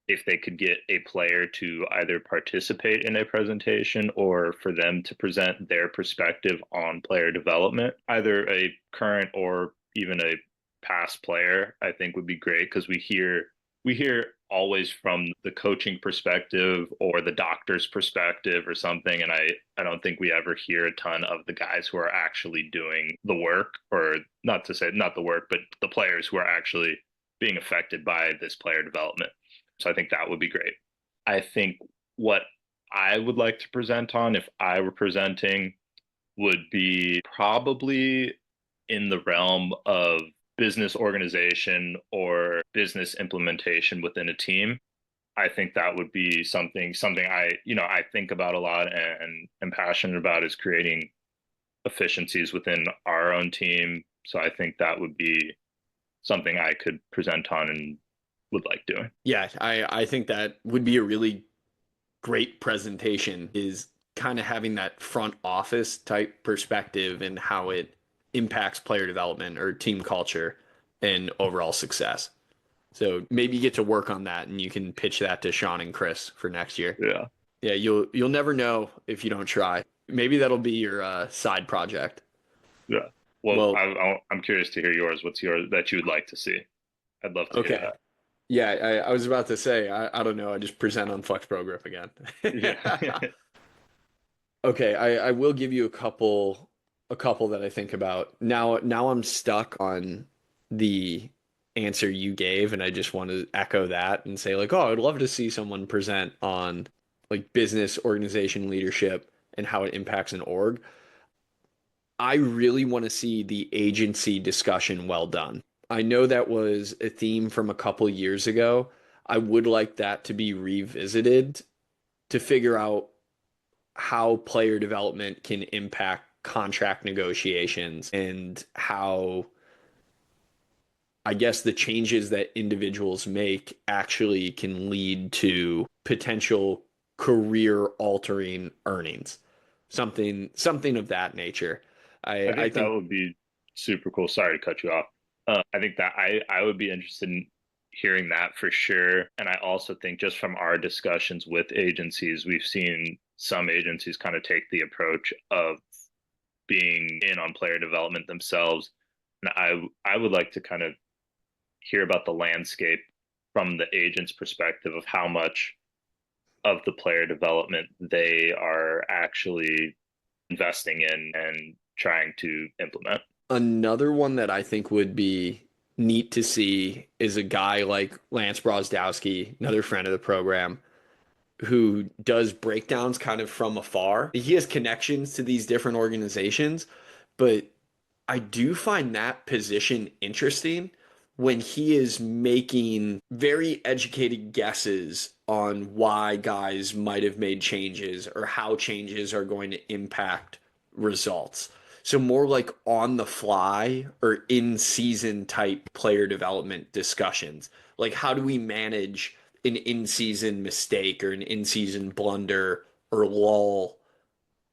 [SPEAKER 2] if they could get a player to either participate in a presentation or for them to present their perspective on player development, either a current or even a past player, I think would be great because we hear always from the coaching perspective or the doctor's perspective or something, and I don't think we ever hear a ton of the guys who are actually doing the work, or not to say not the work, but the players who are actually being affected by this player development. So I think that would be great. I think what I would like to present on if I were presenting would be probably in the realm of business organization or business implementation within a team. I think that would be something I think about a lot and am passionate about, is creating efficiencies within our own team. So I think that would be something I could present on and would like doing.
[SPEAKER 1] Yeah, I think that would be a really great presentation, is kind of having that front office type perspective and how it impacts player development or team culture and overall success. So maybe you get to work on that and you can pitch that to Sean and Chris for next year.
[SPEAKER 2] Yeah.
[SPEAKER 1] Yeah, you'll never know if you don't try. Maybe that'll be your side project.
[SPEAKER 2] Yeah. Well,
[SPEAKER 1] Well,
[SPEAKER 2] I'm curious to hear yours. What's yours that you would like to see? I'd love to hear
[SPEAKER 1] okay.
[SPEAKER 2] that.
[SPEAKER 1] Yeah, I was about to say, I don't know. I just present on FlexPro Grip again.
[SPEAKER 2] Yeah.
[SPEAKER 1] Okay, I will give you a couple that I think about. Now I'm stuck on the answer you gave, and I just want to echo that and say like, oh, I'd love to see someone present on like business organization leadership and how it impacts an org. I really want to see the agency discussion well done. I know that was a theme from a couple years ago. I would like that to be revisited to figure out how player development can impact contract negotiations and how I guess the changes that individuals make actually can lead to potential career altering earnings. Something of that nature. I
[SPEAKER 2] I
[SPEAKER 1] I
[SPEAKER 2] think that
[SPEAKER 1] think
[SPEAKER 2] would be super cool. Sorry to cut you off. I think that I would be interested in hearing that for sure. And I also think just from our discussions with agencies, we've seen some agencies kind of take the approach of being in on player development themselves. And I would like to kind of hear about the landscape from the agent's perspective of how much of the player development they are actually investing in and trying to implement.
[SPEAKER 1] another one that I think would be neat to see is a guy like Lance Brozdowski, another friend of the program, who does breakdowns kind of from afar. He has connections to these different organizations, but I do find that position interesting when he is making very educated guesses on why guys might have made changes or how changes are going to impact results. So more like on the fly or in season type player development discussions. Like how do we manage an in season mistake or an in season blunder or lull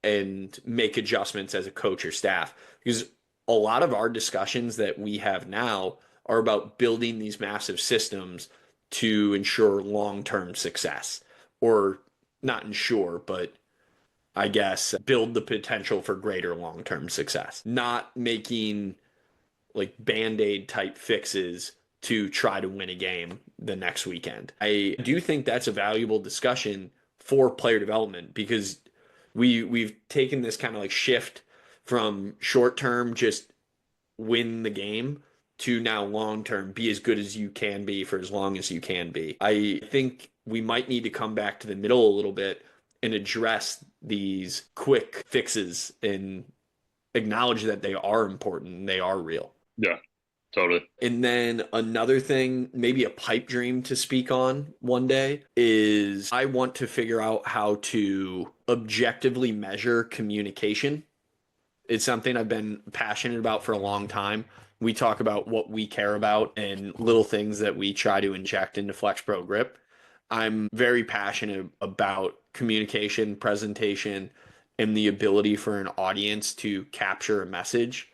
[SPEAKER 1] and make adjustments as a coach or staff? Because a lot of our discussions that we have now are about building these massive systems to ensure long-term success, or not ensure, but I guess build the potential for greater long-term success, not making like band-aid type fixes to try to win a game the next weekend. I do think that's a valuable discussion for player development because we've taken this kind of like shift from short term just win the game to now long term be as good as you can be for as long as you can be. I think we might need to come back to the middle a little bit and address these quick fixes and acknowledge that they are important and they are real.
[SPEAKER 2] Yeah, totally.
[SPEAKER 1] And then another thing, maybe a pipe dream to speak on one day, is I want to figure out how to objectively measure communication. It's something I've been passionate about for a long time. We talk about what we care about and little things that we try to inject into FlexPro Grip. I'm very passionate about communication, presentation, and the ability for an audience to capture a message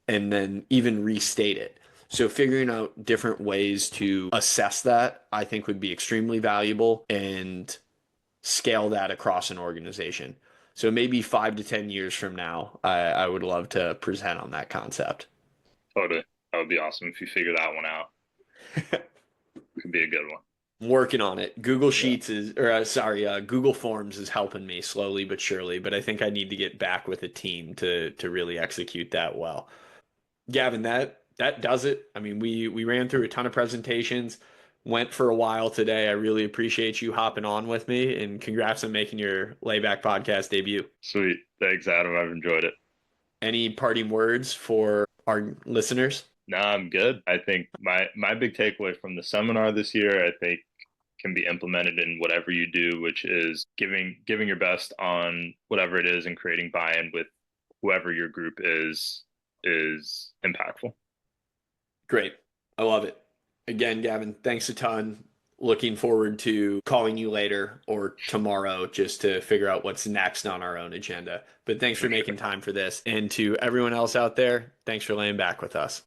[SPEAKER 1] and then even restate it. So figuring out different ways to assess that, I think would be extremely valuable and scale that across an organization. So maybe 5 to 10 years from now, I would love to present on that concept.
[SPEAKER 2] Totally. That would be awesome if you figure that one out. Could be a good one.
[SPEAKER 1] I'm working on it. Google
[SPEAKER 2] Yeah.
[SPEAKER 1] Sheets is, or sorry, Google Forms is helping me slowly but surely. But I think I need to get back with a team to really execute that well. Gavin, that does it. I mean, we ran through a ton of presentations, went for a while today. I really appreciate you hopping on with me, and congrats on making your Layback Podcast debut.
[SPEAKER 2] Sweet. Thanks, Adam. I've enjoyed it.
[SPEAKER 1] Any parting words for our listeners?
[SPEAKER 2] No, I'm good. I think my big takeaway from the seminar this year, I think, can be implemented in whatever you do, which is giving your best on whatever it is and creating buy-in with whoever your group is impactful.
[SPEAKER 1] Great. I love it. Again, Gavin, thanks a ton. Looking forward to calling you later or tomorrow just to figure out what's next on our own agenda. But thanks for making time for this. And to everyone else out there, thanks for laying back with us.